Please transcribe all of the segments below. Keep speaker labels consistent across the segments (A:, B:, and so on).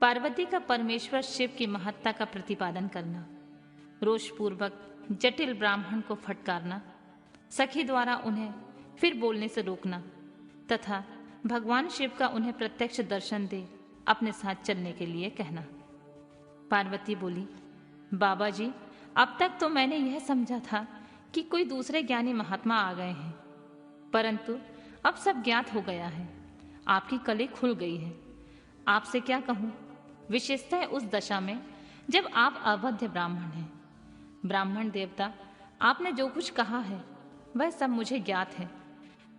A: पार्वती का परमेश्वर शिव की महत्ता का प्रतिपादन करना, रोषपूर्वक जटिल ब्राह्मण को फटकारना, सखी द्वारा उन्हें फिर बोलने से रोकना तथा भगवान शिव का उन्हें प्रत्यक्ष दर्शन दे अपने साथ चलने के लिए कहना। पार्वती बोली, बाबा जी, अब तक तो मैंने यह समझा था कि कोई दूसरे ज्ञानी महात्मा आ गए हैं, परंतु अब सब ज्ञात हो गया है। आपकी कली खुल गई है। आपसे क्या कहूँ, विशेषतः उस दशा में जब आप अवध्य ब्राह्मण हैं। ब्राह्मण देवता, आपने जो कुछ कहा है वह सब मुझे ज्ञात है,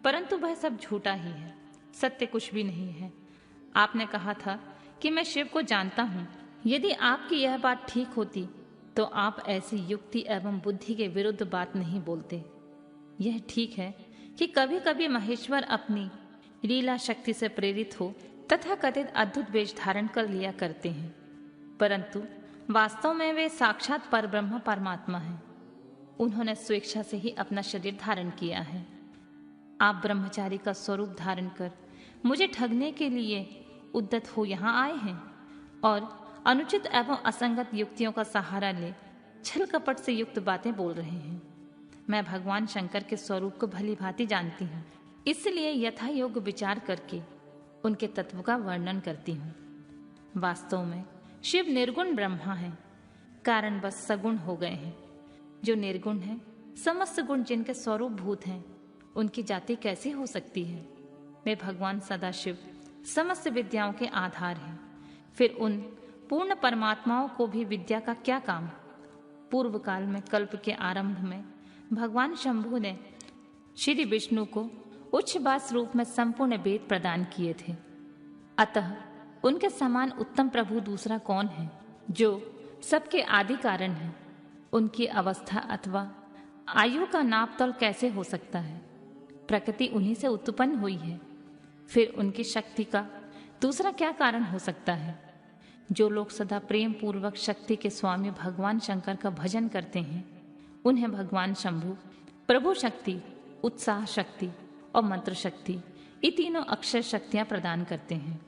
A: परंतु वह सब झूठा ही है, सत्य कुछ भी नहीं है। आपने कहा था कि मैं शिव को जानता हूँ। यदि आपकी यह बात ठीक होती तो आप ऐसी युक्ति एवं बुद्धि के विरुद्ध बात नहीं बोलते। यह ठीक है कि कभी कभी महेश्वर अपनी लीला शक्ति से प्रेरित हो तथा कथित अद्भुत वेश धारण कर लिया करते हैं, परंतु वास्तव में वे साक्षात परब्रह्म परमात्मा हैं। उन्होंने स्वेच्छा से ही अपना शरीर धारण किया है। आप ब्रह्मचारी का स्वरूप धारण कर मुझे ठगने के लिए उद्यत हो यहाँ आए हैं और अनुचित एवं असंगत युक्तियों का सहारा ले छल कपट से युक्त बातें बोल रहे हैं। मैं भगवान शंकर के स्वरूप को भली भांति जानती हूँ, इसलिए यथा योग्य विचार करके उनके तत्व का वर्णन करती हूँ। वास्तव में शिव निर्गुण ब्रह्मा है, कारण बस सगुण हो गए हैं। जो निर्गुण है, समस्त गुण जिनके स्वरूप भूत हैं, उनकी जाति कैसी हो सकती है। वे भगवान सदाशिव समस्त विद्याओं के आधार हैं। फिर उन पूर्ण परमात्माओं को भी विद्या का क्या काम। पूर्व काल में कल्प के आरंभ में भगवान शंभु ने श्री विष्णु को उच्चबास रूप में संपूर्ण वेद प्रदान किए थे। अतः उनके समान उत्तम प्रभु दूसरा कौन है, जो सबके आदि कारण है। उनकी अवस्था अथवा आयु का नापतोल कैसे हो सकता है। प्रकृति उन्हीं से उत्पन्न हुई है, फिर उनकी शक्ति का दूसरा क्या कारण हो सकता है। जो लोग सदा प्रेम पूर्वक शक्ति के स्वामी भगवान शंकर का भजन करते हैं, उन्हें भगवान शंभु प्रभु शक्ति, उत्साह शक्ति और मंत्र शक्ति, ये तीनों अक्षर शक्तियां प्रदान करते हैं।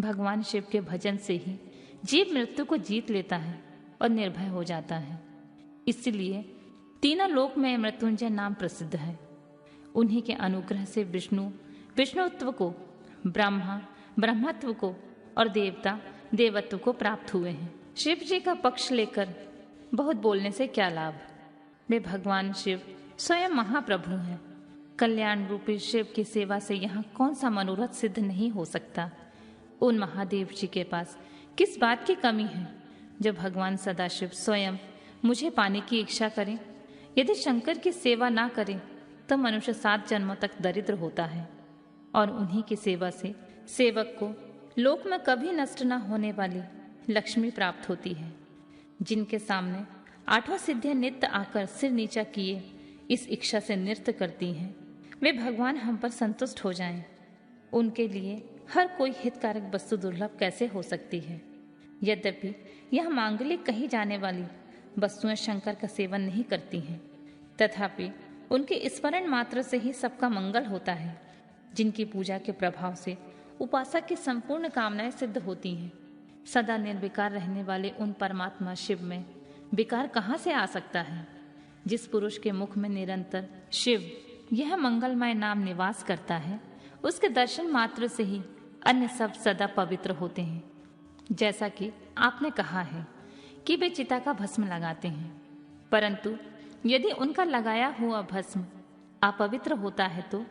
A: भगवान शिव के भजन से ही जीव मृत्यु को जीत लेता है और निर्भय हो जाता है। इसलिए तीनों लोक में मृत्युंजय नाम प्रसिद्ध है। उन्हीं के अनुग्रह से विष्णु विष्णुत्व को, ब्रह्मा ब्रह्मत्व को और देवता देवत्व को प्राप्त हुए हैं। शिव जी का पक्ष लेकर बहुत बोलने से क्या लाभ। वे भगवान शिव स्वयं महाप्रभु हैं। कल्याण रूपी शिव की सेवा से यहाँ कौन सा मनोरथ सिद्ध नहीं हो सकता। उन महादेव जी के पास किस बात की कमी है जो भगवान सदाशिव स्वयं मुझे पाने की इच्छा करें। यदि शंकर की सेवा ना करे तो मनुष्य 7 जन्मों तक दरिद्र होता है और उन्हीं की सेवा से सेवक को लोक में कभी नष्ट न होने वाली लक्ष्मी प्राप्त होती है। जिनके सामने 8 सिद्धियां नित्य आकर सिर नीचा किए इस इच्छा से नृत्य करती हैं, वे भगवान हम पर संतुष्ट हो जाएं। उनके लिए हर कोई हितकारक वस्तु दुर्लभ कैसे हो सकती है। यद्यपि यह मांगलिक कही जाने वाली वस्तुएं शंकर का सेवन नहीं करती हैं, तथापि उनके स्मरण मात्र से ही सबका मंगल होता है। जिनकी पूजा के प्रभाव से उपासक की संपूर्ण कामनाएं सिद्ध होती हैं। सदा निर्विकार रहने वाले उन परमात्मा शिव में विकार कहाँ से आ सकता है। जिस पुरुष के मुख में निरंतर शिव यह मंगलमय नाम निवास करता है, उसके दर्शन मात्र से ही अन्य सब सदा पवित्र होते हैं। जैसा कि आपने कहा है कि वे चिता का भस्म लगाते हैं, परंतु यदि उनका लगाया हुआ भस्म अपवित्र होता है तो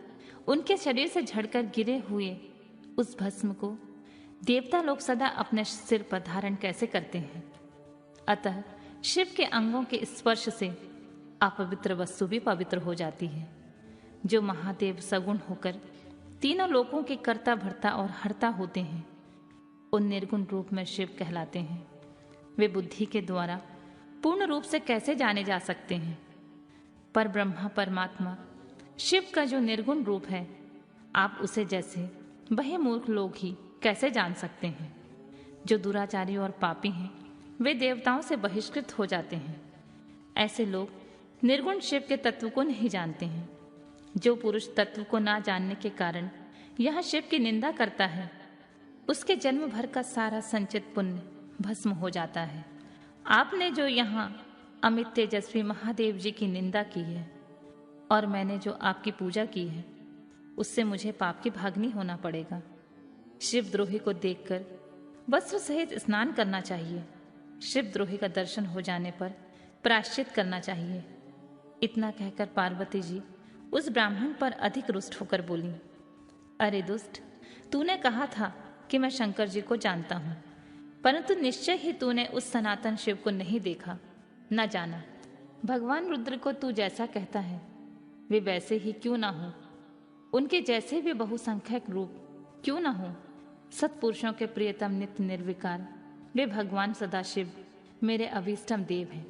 A: उनके शरीर से झड़कर गिरे हुए उस भस्म को देवता लोग सदा अपने सिर पर धारण कैसे करते हैं। अतः शिव के अंगों के स्पर्श से अपवित्र वस्तु भी पवित्र हो जाती है। जो महादेव सगुण होकर तीनों लोकों के कर्ता भर्ता और हर्ता होते हैं, उन निर्गुण रूप में शिव कहलाते हैं। वे बुद्धि के द्वारा पूर्ण रूप से कैसे जाने जा सकते हैं। पर ब्रह्मा परमात्मा शिव का जो निर्गुण रूप है, आप उसे जैसे वह मूर्ख लोग ही कैसे जान सकते हैं। जो दुराचारी और पापी हैं, वे देवताओं से बहिष्कृत हो जाते हैं। ऐसे लोग निर्गुण शिव के तत्व को नहीं जानते हैं। जो पुरुष तत्व को ना जानने के कारण यह शिव की निंदा करता है, उसके जन्म भर का सारा संचित पुण्य भस्म हो जाता है। आपने जो यहाँ अमित तेजस्वी महादेव जी की निंदा की है और मैंने जो आपकी पूजा की है, उससे मुझे पाप की भागनी होना पड़ेगा। शिवद्रोही को देखकर वस्त्र सहित स्नान करना चाहिए। शिवद्रोही का दर्शन हो जाने पर प्रायश्चित करना चाहिए। इतना कहकर पार्वती जी उस ब्राह्मण पर अधिक रुष्ट होकर बोली, अरे दुष्ट, तूने कहा था कि मैं शंकर जी को जानता हूं, परंतु निश्चय ही तूने उस सनातन शिव को नहीं देखा, न जाना। भगवान रुद्र को तू जैसा कहता है वे वैसे ही क्यों ना हो, उनके जैसे भी बहुसंख्यक रूप क्यों ना हो। सत्पुरुषों के प्रियतम नित्य निर्विकार वे भगवान सदाशिव मेरे अभीष्टम देव हैं।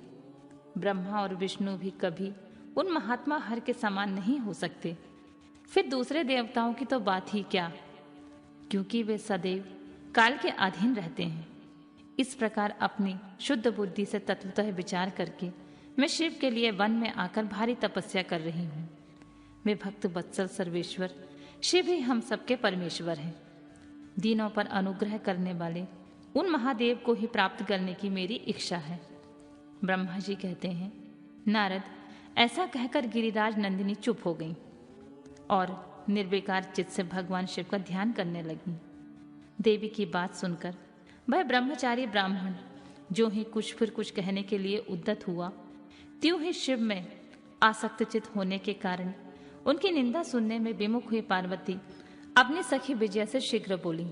A: ब्रह्मा और विष्णु भी कभी उन महात्मा हर के समान नहीं हो सकते। फिर दूसरे देवताओं की तो बात ही क्या, क्योंकि वे सदैव काल के अधीन रहते हैं। इस प्रकार अपनी शुद्ध बुद्धि से तत्वतः विचार करके मैं शिव के लिए वन में आकर भारी तपस्या कर रही हूँ। वे भक्त वत्सल सर्वेश्वर शिव ही हम सबके परमेश्वर हैं। दीनों पर अनुग्रह करने वाले उन महादेव को ही प्राप्त करने की मेरी इच्छा है। ब्रह्मा जी कहते हैं, नारद, ऐसा कहकर गिरिराज नंदिनी चुप हो गई और निर्विकार चित्त से भगवान शिव का ध्यान करने लगी। देवी की बात सुनकर वह ब्रह्मचारी ब्राह्मण जो ही कुछ फिर कुछ कहने के लिए उद्यत हुआ, त्यों ही शिव में आसक्त चित होने के कारण उनकी निंदा सुनने में विमुख हुई पार्वती अपनी सखी विजया से शीघ्र बोली।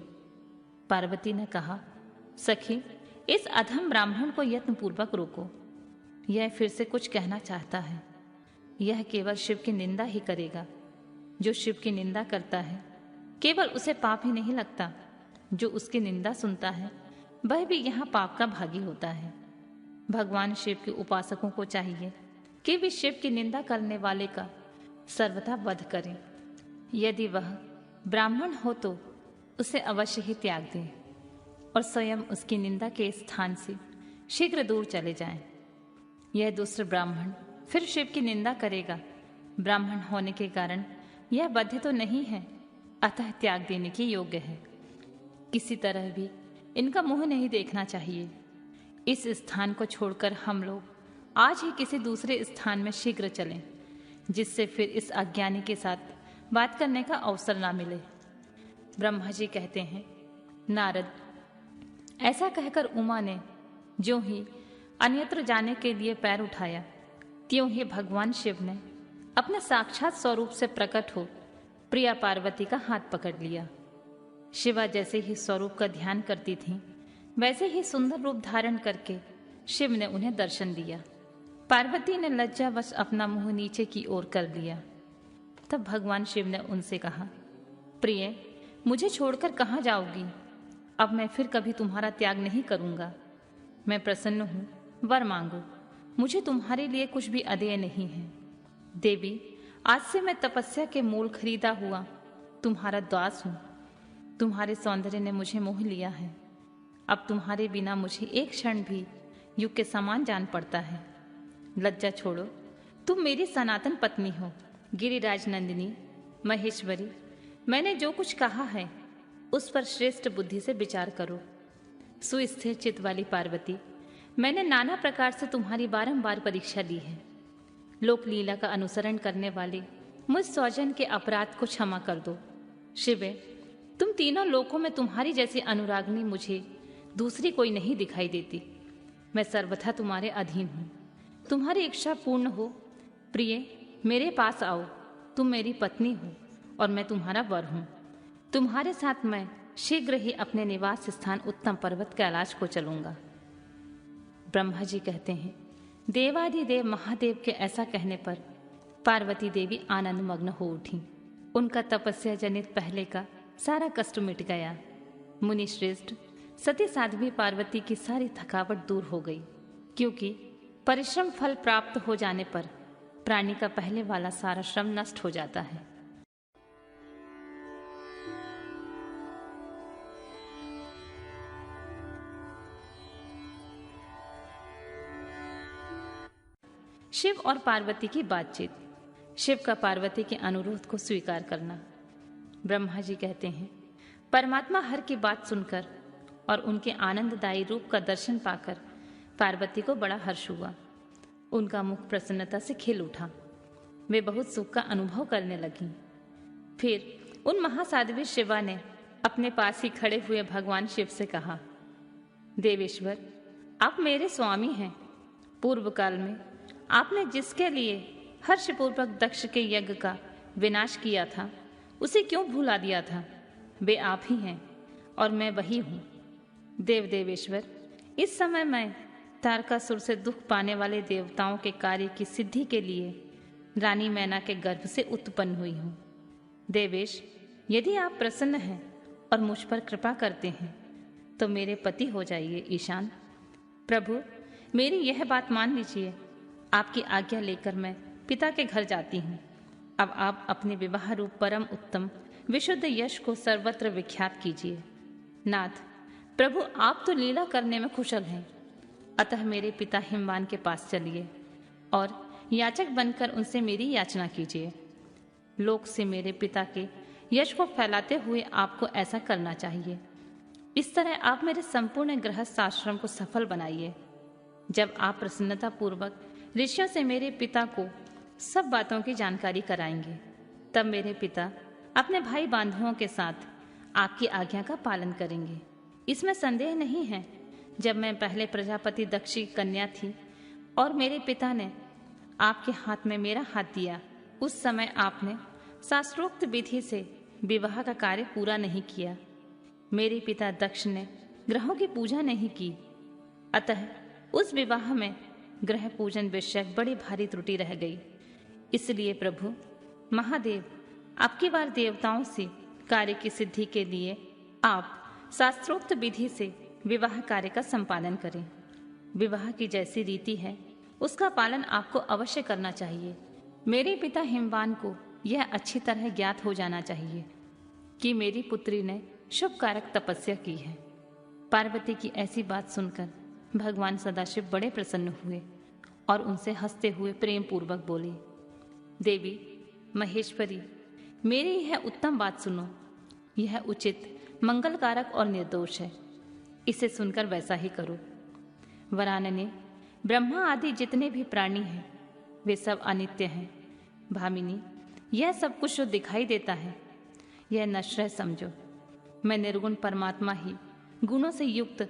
A: पार्वती ने कहा, सखी, इस अधम ब्राह्मण को यत्नपूर्वक रोको। यह फिर से कुछ कहना चाहता है। यह केवल शिव की निंदा ही करेगा। जो शिव की निंदा करता है केवल उसे पाप ही नहीं लगता, जो उसकी निंदा सुनता है वह भी यहाँ पाप का भागी होता है। भगवान शिव के उपासकों को चाहिए कि वे शिव की निंदा करने वाले का सर्वथा वध करें। यदि वह ब्राह्मण हो तो उसे अवश्य ही त्याग दें और स्वयं उसकी निंदा के स्थान से शीघ्र दूर चले जाएं। यह दूसरा ब्राह्मण फिर शिव की निंदा करेगा। ब्राह्मण होने के कारण यह बद्ध तो नहीं है, अतः त्याग देने के योग्य है। किसी तरह भी इनका मुंह नहीं देखना चाहिए। इस स्थान को छोड़कर हम लोग आज ही किसी दूसरे स्थान में शीघ्र चलें, जिससे फिर इस अज्ञानी के साथ बात करने का अवसर ना मिले। ब्रह्मा जी कहते हैं, नारद, ऐसा कहकर उमा ने जो ही अन्यत्र जाने के लिए पैर उठाया, त्यों ही भगवान शिव ने अपने साक्षात स्वरूप से प्रकट हो प्रिया पार्वती का हाथ पकड़ लिया। शिवा जैसे ही स्वरूप का ध्यान करती थीं, वैसे ही सुंदर रूप धारण करके शिव ने उन्हें दर्शन दिया। पार्वती ने लज्जावश अपना मुंह नीचे की ओर कर लिया। तब भगवान शिव ने उनसे कहा, प्रिय, मुझे छोड़कर कहाँ जाओगी? अब मैं फिर कभी तुम्हारा त्याग नहीं करूंगा। मैं प्रसन्न हूँ, वर मांगो। मुझे तुम्हारे लिए कुछ भी अदेय नहीं है। देवी, आज से मैं तपस्या के मूल खरीदा हुआ तुम्हारा दास हूँ। तुम्हारे सौंदर्य ने मुझे मोह लिया है। अब तुम्हारे बिना मुझे एक क्षण भी युग के समान जान पड़ता है। लज्जा छोड़ो, तुम मेरी सनातन पत्नी हो। गिरिराज नंदिनी, महेश्वरी, मैंने जो कुछ कहा है उस पर श्रेष्ठ बुद्धि से विचार करो। सुस्थिर चित्त वाली पार्वती, मैंने नाना प्रकार से तुम्हारी बारंबार परीक्षा ली है। लोक लीला का अनुसरण करने वाले मुझ सौजन के अपराध को क्षमा कर दो। शिवे, तुम तीनों लोकों में तुम्हारी जैसी अनुरागनी मुझे दूसरी कोई नहीं दिखाई देती। मैं सर्वथा तुम्हारे अधीन हूँ। तुम्हारी इच्छा पूर्ण हो, प्रिय, मेरे पास आओ। तुम मेरी पत्नी हो और मैं तुम्हारा वर हूँ। तुम्हारे साथ मैं शीघ्र ही अपने निवास स्थान उत्तम पर्वत कैलाश को चलूंगा। ब्रह्मा जी कहते हैं, देवादिदेव महादेव के ऐसा कहने पर पार्वती देवी आनंद मग्न हो उठी। उनका तपस्या जनित पहले का सारा कष्ट मिट गया। मुनि श्रेष्ठ सती साध्वी पार्वती की सारी थकावट दूर हो गई, क्योंकि परिश्रम फल प्राप्त हो जाने पर प्राणी का पहले वाला सारा श्रम नष्ट हो जाता है। शिव और पार्वती की बातचीत। शिव का पार्वती के अनुरोध को स्वीकार करना। ब्रह्मा जी कहते हैं, परमात्मा हर की बात सुनकर और उनके आनंददायी रूप का दर्शन पाकर पार्वती को बड़ा हर्ष हुआ। उनका मुख प्रसन्नता से खिल उठा। वे बहुत सुख का अनुभव करने लगीं। फिर उन महासाध्वी शिवा ने अपने पास ही खड़े हुए भगवान शिव से कहा, देवेश्वर, आप मेरे स्वामी हैं। पूर्व काल में आपने जिसके लिए हर्षपूर्वक दक्ष के यज्ञ का विनाश किया था, उसे क्यों भुला दिया था? वे आप ही हैं और मैं वही हूँ। देवेश्वर, इस समय मैं तारकासुर से दुख पाने वाले देवताओं के कार्य की सिद्धि के लिए रानी मैना के गर्भ से उत्पन्न हुई हूँ। देवेश, यदि आप प्रसन्न हैं और मुझ पर कृपा करते हैं तो मेरे पति हो जाइए। ईशान प्रभु, मेरी यह बात मान लीजिए। आपकी आज्ञा लेकर मैं पिता के घर जाती हूँ। अब आप अपने विवाह रूप परम उत्तम विशुद्ध यश को सर्वत्र विख्यात कीजिए। नाथ प्रभु, आप तो लीला करने में कुशल हैं, अतः मेरे पिता हिमवान के पास चलिए और याचक बनकर उनसे मेरी याचना कीजिए। लोक से मेरे पिता के यश को फैलाते हुए आपको ऐसा करना चाहिए। इस तरह आप मेरे संपूर्ण गृहस्थ आश्रम को सफल बनाइए। जब आप प्रसन्नता पूर्वक ऋषियों से मेरे पिता को सब बातों की जानकारी कराएंगे, तब मेरे पिता अपने भाई बांधवों के साथ आपकी आज्ञा का पालन करेंगे। इसमें संदेह नहीं है। जब मैं पहले प्रजापति दक्ष की कन्या थी और मेरे पिता ने आपके हाथ में मेरा हाथ दिया, उस समय आपने शास्त्रोक्त विधि से विवाह का कार्य पूरा नहीं किया। मेरे पिता दक्ष ने ग्रहों की पूजा नहीं की, अतः उस विवाह में ग्रह पूजन विषयक बड़ी भारी त्रुटि रह गई। इसलिए प्रभु महादेव, आपकी बार देवताओं से कार्य की सिद्धि के लिए आप शास्त्रोक्त विधि से विवाह कार्य का संपादन करें। विवाह की जैसी रीति है उसका पालन आपको अवश्य करना चाहिए। मेरे पिता हिमवान को यह अच्छी तरह ज्ञात हो जाना चाहिए कि मेरी पुत्री ने शुभ कारक तपस्या की है। पार्वती की ऐसी बात सुनकर भगवान सदाशिव बड़े प्रसन्न हुए और उनसे हंसते हुए प्रेम पूर्वक बोले, देवी महेश्वरी, मेरी यह उत्तम बात सुनो। यह उचित, मंगलकारक और निर्दोष है। इसे सुनकर वैसा ही करो। वरानने, ब्रह्मा आदि जितने भी प्राणी हैं वे सब अनित्य हैं। भामिनी, यह सब कुछ जो दिखाई देता है यह नश्वर समझो। मैं निर्गुण परमात्मा ही गुणों से युक्त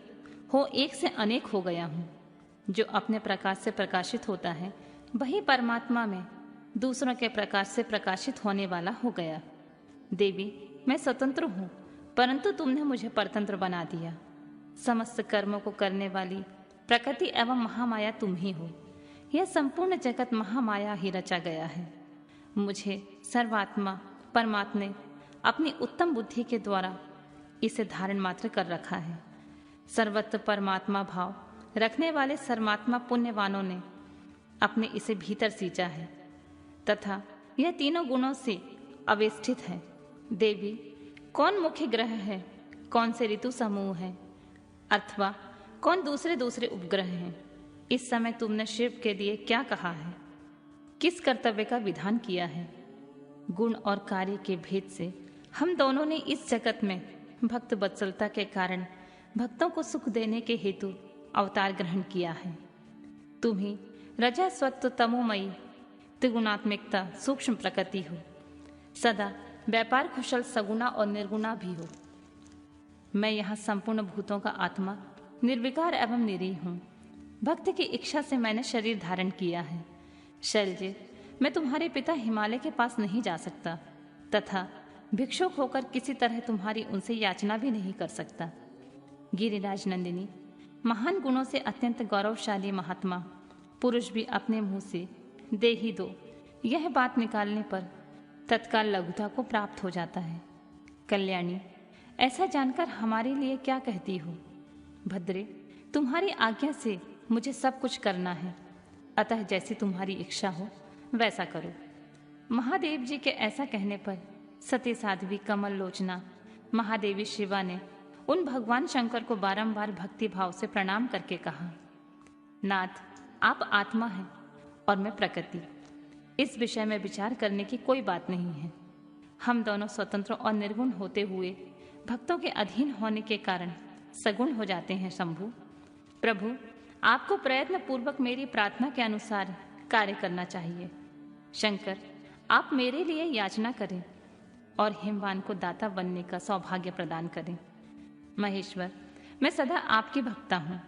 A: हो एक से अनेक हो गया हूँ। जो अपने प्रकाश से प्रकाशित होता है वही परमात्मा में दूसरों के प्रकाश से प्रकाशित होने वाला हो गया। देवी, मैं स्वतंत्र हूँ, परंतु तुमने मुझे परतंत्र बना दिया। समस्त कर्मों को करने वाली प्रकृति एवं महामाया तुम ही हो। यह संपूर्ण जगत महामाया ही रचा गया है। मुझे सर्वात्मा परमात्मा ने अपनी उत्तम बुद्धि के द्वारा इसे धारण मात्र कर रखा है। सर्वत्र परमात्मा भाव रखने वाले सर्वात्मा पुण्यवानों ने अपने इसे भीतर सींचा है तथा यह तीनों गुणों से अवेष्टित है। देवी, कौन मुख्य ग्रह है, कौन से ऋतु समूह है, अथवा कौन दूसरे दूसरे उपग्रह हैं? इस समय तुमने शिव के लिए क्या कहा है? किस कर्तव्य का विधान किया है? गुण और कार्य के भेद से हम दोनों ने इस जगत में भक्त वत्सलता के कारण भक्तों को सुख देने के हेतु अवतार ग्रहण किया है। तुम ही रजा स्वत्व तमोमयी त्रिगुणात्मिकता सूक्ष्म प्रकृति हो। सदा व्यापार कुशल सगुणा और निर्गुणा भी हो। मैं यहाँ संपूर्ण भूतों का आत्मा निर्विकार एवं निरीह हूँ। भक्त की इच्छा से मैंने शरीर धारण किया है। शैलजे, मैं तुम्हारे पिता हिमालय के पास नहीं जा सकता तथा भिक्षुक होकर किसी तरह तुम्हारी उनसे याचना भी नहीं कर सकता। गिरिराज नंदिनी, महान गुणों से अत्यंत गौरवशाली महात्मा पुरुष भी अपने मुंह से दे ही दो यह बात निकालने पर तत्काल लघुता को प्राप्त हो जाता है। कल्याणी, ऐसा जानकर हमारे लिए क्या कहती हो? भद्रे, तुम्हारी आज्ञा से मुझे सब कुछ करना है, अतः जैसी तुम्हारी इच्छा हो वैसा करो। महादेव जी के ऐसा कहने पर सती साध्वी कमल लोचना महादेवी शिवा ने उन भगवान शंकर को बारंबार भक्ति भाव से प्रणाम करके कहा, नाथ, आप आत्मा हैं और मैं प्रकृति। इस विषय में विचार करने की कोई बात नहीं है। हम दोनों स्वतंत्र और निर्गुण होते हुए भक्तों के अधीन होने के कारण सगुण हो जाते हैं शंभु। प्रभु, आपको प्रयत्न पूर्वक मेरी प्रार्थना के अनुसार कार्य करना चाहिए। शंकर, आप मेरे लिए याचना करें और हिमवान को दाता बनने का सौभाग्य प्रदान करें। महेश्वर, मैं सदा आपकी भक्ता हूँ,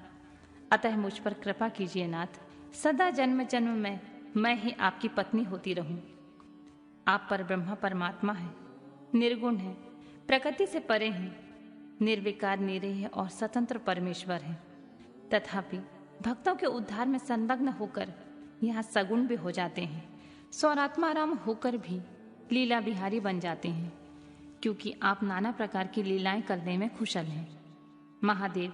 A: अतः मुझ पर कृपा कीजिए नाथ। सदा जन्म जन्म में मैं ही आपकी पत्नी होती रहूं। आप पर ब्रह्मा परमात्मा है, निर्गुण है, प्रकृति से परे हैं, निर्विकार निरीह और स्वतंत्र परमेश्वर है। तथापि भक्तों के उद्धार में संलग्न होकर यहाँ सगुण भी हो जाते हैं, स्वरात्माराम होकर भी लीला बिहारी बन जाते हैं, क्योंकि आप नाना प्रकार की लीलाएं करने में कुशल हैं। महादेव,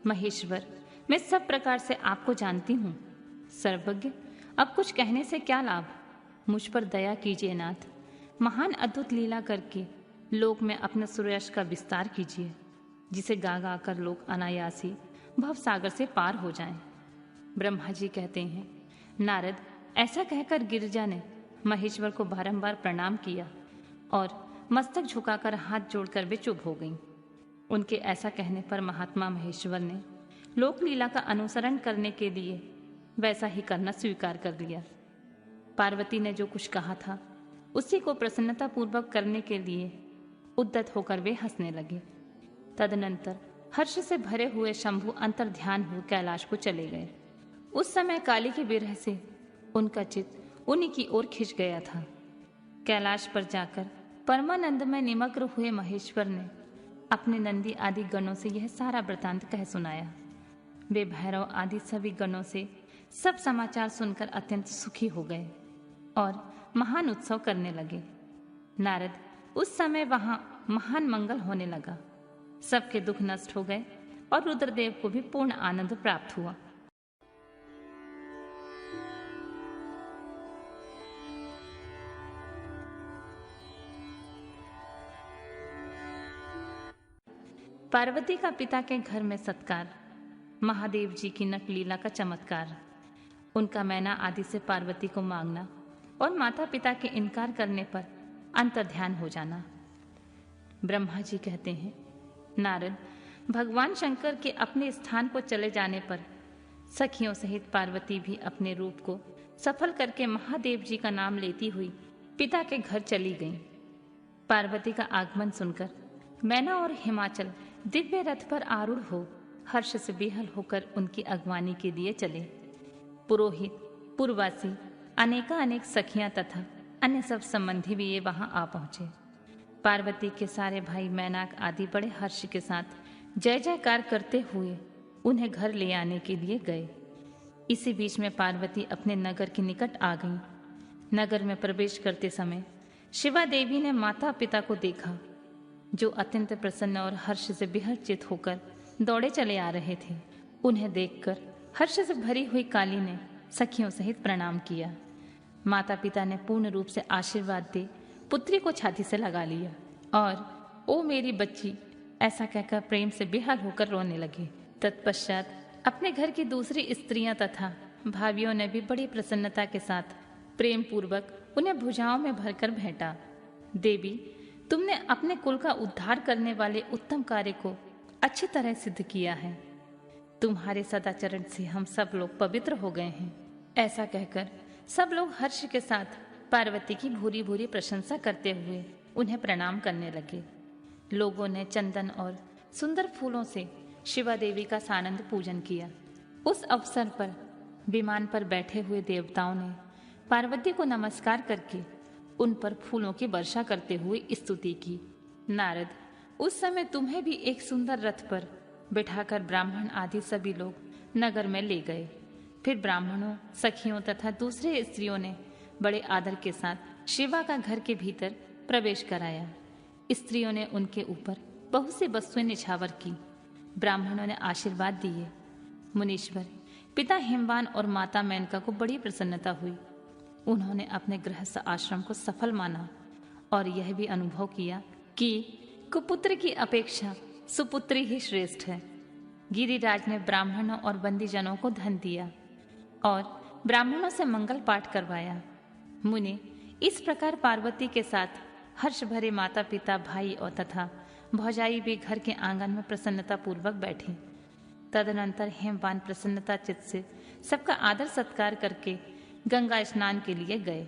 A: महेश्वर, मैं सब प्रकार से आपको जानती हूँ। सर्वज्ञ, अब कुछ कहने से क्या लाभ, मुझ पर दया कीजिए नाथ। महान अद्भुत लीला करके लोक में अपने सूर्यश का विस्तार कीजिए, जिसे गा गा कर लोग अनायासी भव सागर से पार हो जाएं। ब्रह्मा जी कहते हैं, नारद, ऐसा कहकर गिरिजा ने महेश्वर को बारंबार प्रणाम किया और मस्तक झुकाकर हाथ जोड़कर वे चुप हो गईं। उनके ऐसा कहने पर महात्मा महेश्वर ने लोक लीला का अनुसरण करने के लिए वैसा ही करना स्वीकार कर लिया। पार्वती ने जो कुछ कहा था उसी को प्रसन्नता पूर्वक करने के लिए उद्यत होकर वे हंसने लगे। तदनंतर हर्ष से भरे हुए शंभु अंतर ध्यान हुए कैलाश को चले गए। उस समय काली के विरह से उनका चित्त उन्हीं की ओर खिंच गया था। कैलाश पर जाकर परमानंद में निमग्न हुए महेश्वर ने अपने नंदी आदि गणों से यह सारा वृतांत कह सुनाया। वे भैरव आदि सभी गणों से सब समाचार सुनकर अत्यंत सुखी हो गए और महान उत्सव करने लगे। नारद, उस समय वहां महान मंगल होने लगा। सबके दुख नष्ट हो गए और रुद्रदेव को भी पूर्ण आनंद प्राप्त हुआ। पार्वती का पिता के घर में सत्कार, महादेव जी की नकलीला का चमत्कार, उनका मैना आदि से पार्वती को मांगना और माता पिता के इनकार करने पर अंतर्ध्यान हो जाना। ब्रह्मा जी कहते हैं, नारद, भगवान शंकर के अपने स्थान को चले जाने पर सखियों सहित पार्वती भी अपने रूप को सफल करके महादेव जी का नाम लेती हुई पिता के घर चली गईं। पार्वती का आगमन सुनकर मैना और हिमाचल दिव्य रथ पर आरूढ़ हो हर्ष से बेहल होकर उनकी अगवानी के लिए चले। पुरोहित, पुरवासी, अनेक सखियां तथा अन्य सब संबंधी भी ये वहां आ पहुंचे। पार्वती के सारे भाई मैनाक आदि बड़े हर्ष के साथ जय जयकार करते हुए उन्हें घर ले आने के लिए गए। इसी बीच में पार्वती अपने नगर के निकट आ गईं। नगर में प्रवेश करते समय शिवा देवी ने माता पिता को देखा, जो अत्यंत प्रसन्न और हर्ष से बेहद होकर दौड़े चले आ रहे थे। उन्हें देखकर हर्ष से भरी हुई काली ने सखियों सहित प्रणाम किया। माता पिता ने पूर्ण रूप से आशीर्वाद दे पुत्री को छाती से लगा लिया और ओ मेरी बच्ची ऐसा कहकर प्रेम से बेहाल होकर रोने लगे। तत्पश्चात अपने घर की दूसरी स्त्रियां तथा भाभियों ने भी बड़ी प्रसन्नता के साथ प्रेम पूर्वक उन्हें भुजाओं में भरकर भेंटा। देवी, तुमने अपने कुल का उद्धार करने वाले उत्तम कार्य को अच्छी तरह सिद्ध किया है। तुम्हारे सदाचरण से हम सब लोग पवित्र हो गए हैं। ऐसा कहकर सब लोग हर्ष के साथ पार्वती की भूरी भूरी प्रशंसा करते हुए उन्हें प्रणाम करने लगे। लोगों ने चंदन और सुंदर फूलों से शिवा देवी का सानंद पूजन किया। उस अवसर पर विमान पर बैठे हुए देवताओं ने पार्वती को नमस्कार करके उन पर फूलों की वर्षा करते हुए स्तुति की। नारद, उस समय तुम्हें भी एक सुंदर रथ पर बिठाकर ब्राह्मण आदि सभी लोग नगर में ले गए। फिर ब्राह्मणों, सखियों तथा दूसरे स्त्रियों ने बड़े आदर के साथ शिवा का घर के भीतर प्रवेश कराया। स्त्रियों ने उनके ऊपर बहुत सी वस्तुएं निछावर की। ब्राह्मणों ने आशीर्वाद दिए। मुनीश्वर, पिता हिमवान और माता मेनका को बड़ी प्रसन्नता हुई। उन्होंने अपने गृहस्थ आश्रम को सफल माना और यह भी अनुभव किया कि कुपुत्र की अपेक्षा सुपुत्री ही श्रेष्ठ है। गिरिराज ने ब्राह्मणों और बंदीजनों को धन दिया और ब्राह्मणों से मंगल पाठ करवाया। मुनि, इस प्रकार पार्वती के साथ हर्ष भरे माता पिता, भाई और तथा भौजाई भी घर के आंगन में प्रसन्नता पूर्वक बैठी। तदनंतर हेमवान प्रसन्नता चित्त से सबका आदर सत्कार करके गंगा स्नान के लिए गए।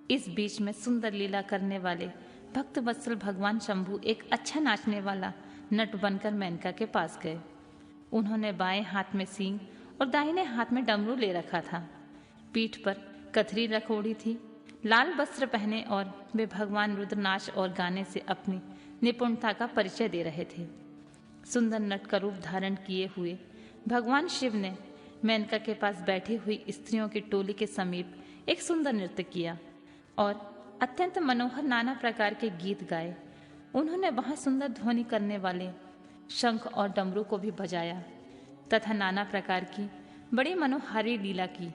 A: इस बीच में सुंदर लीला करने वाले भक्त वत्सल भगवान शंभु एक अच्छा नाचने वाला नट बनकर मेनका के पास गए। उन्होंने बाएं हाथ में सींग और दाहिने हाथ में डमरू ले रखा था। पीठ पर कथरी रख ओढ़ी थी, लाल वस्त्र पहने और वे भगवान रुद्र नाच और गाने से अपनी निपुणता का परिचय दे रहे थे। सुंदर नट का रूप धारण किए हुए भगवान शिव ने मेनका के पास बैठी हुई स्त्रियों की टोली के समीप एक सुंदर नृत्य किया और अत्यंत मनोहर नाना प्रकार के गीत गाए। उन्होंने वहां सुंदर ध्वनि करने वाले शंख और डमरू को भी बजाया तथा नाना प्रकार की बड़ी मनोहारी लीला की।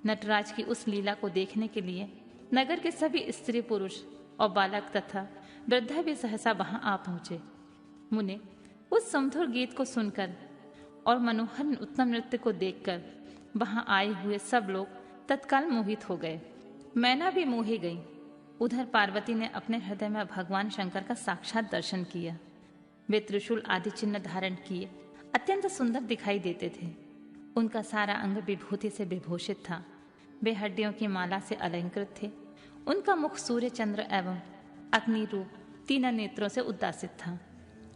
A: नटराज की उस लीला को देखने के लिए नगर के सभी स्त्री पुरुष और बालक तथा वृद्धा भी सहसा वहां आ पहुंचे। मुने उस सुमधुर गीत को सुनकर और मनोहर उत्तम नृत्य को देखकर वहां आए हुए सब लोग तत्काल मोहित हो गए। मैना भी मोही गई। उधर पार्वती ने अपने हृदय में भगवान शंकर का साक्षात दर्शन किया। वे त्रिशूल आदि चिन्ह धारण किए अत्यंत सुंदर दिखाई देते थे। उनका सारा अंग विभूति से विभूषित था। वे हड्डियों की माला से अलंकृत थे। उनका मुख सूर्य चंद्र एवं अग्नि रूप तीन नेत्रों से उद्दासित था।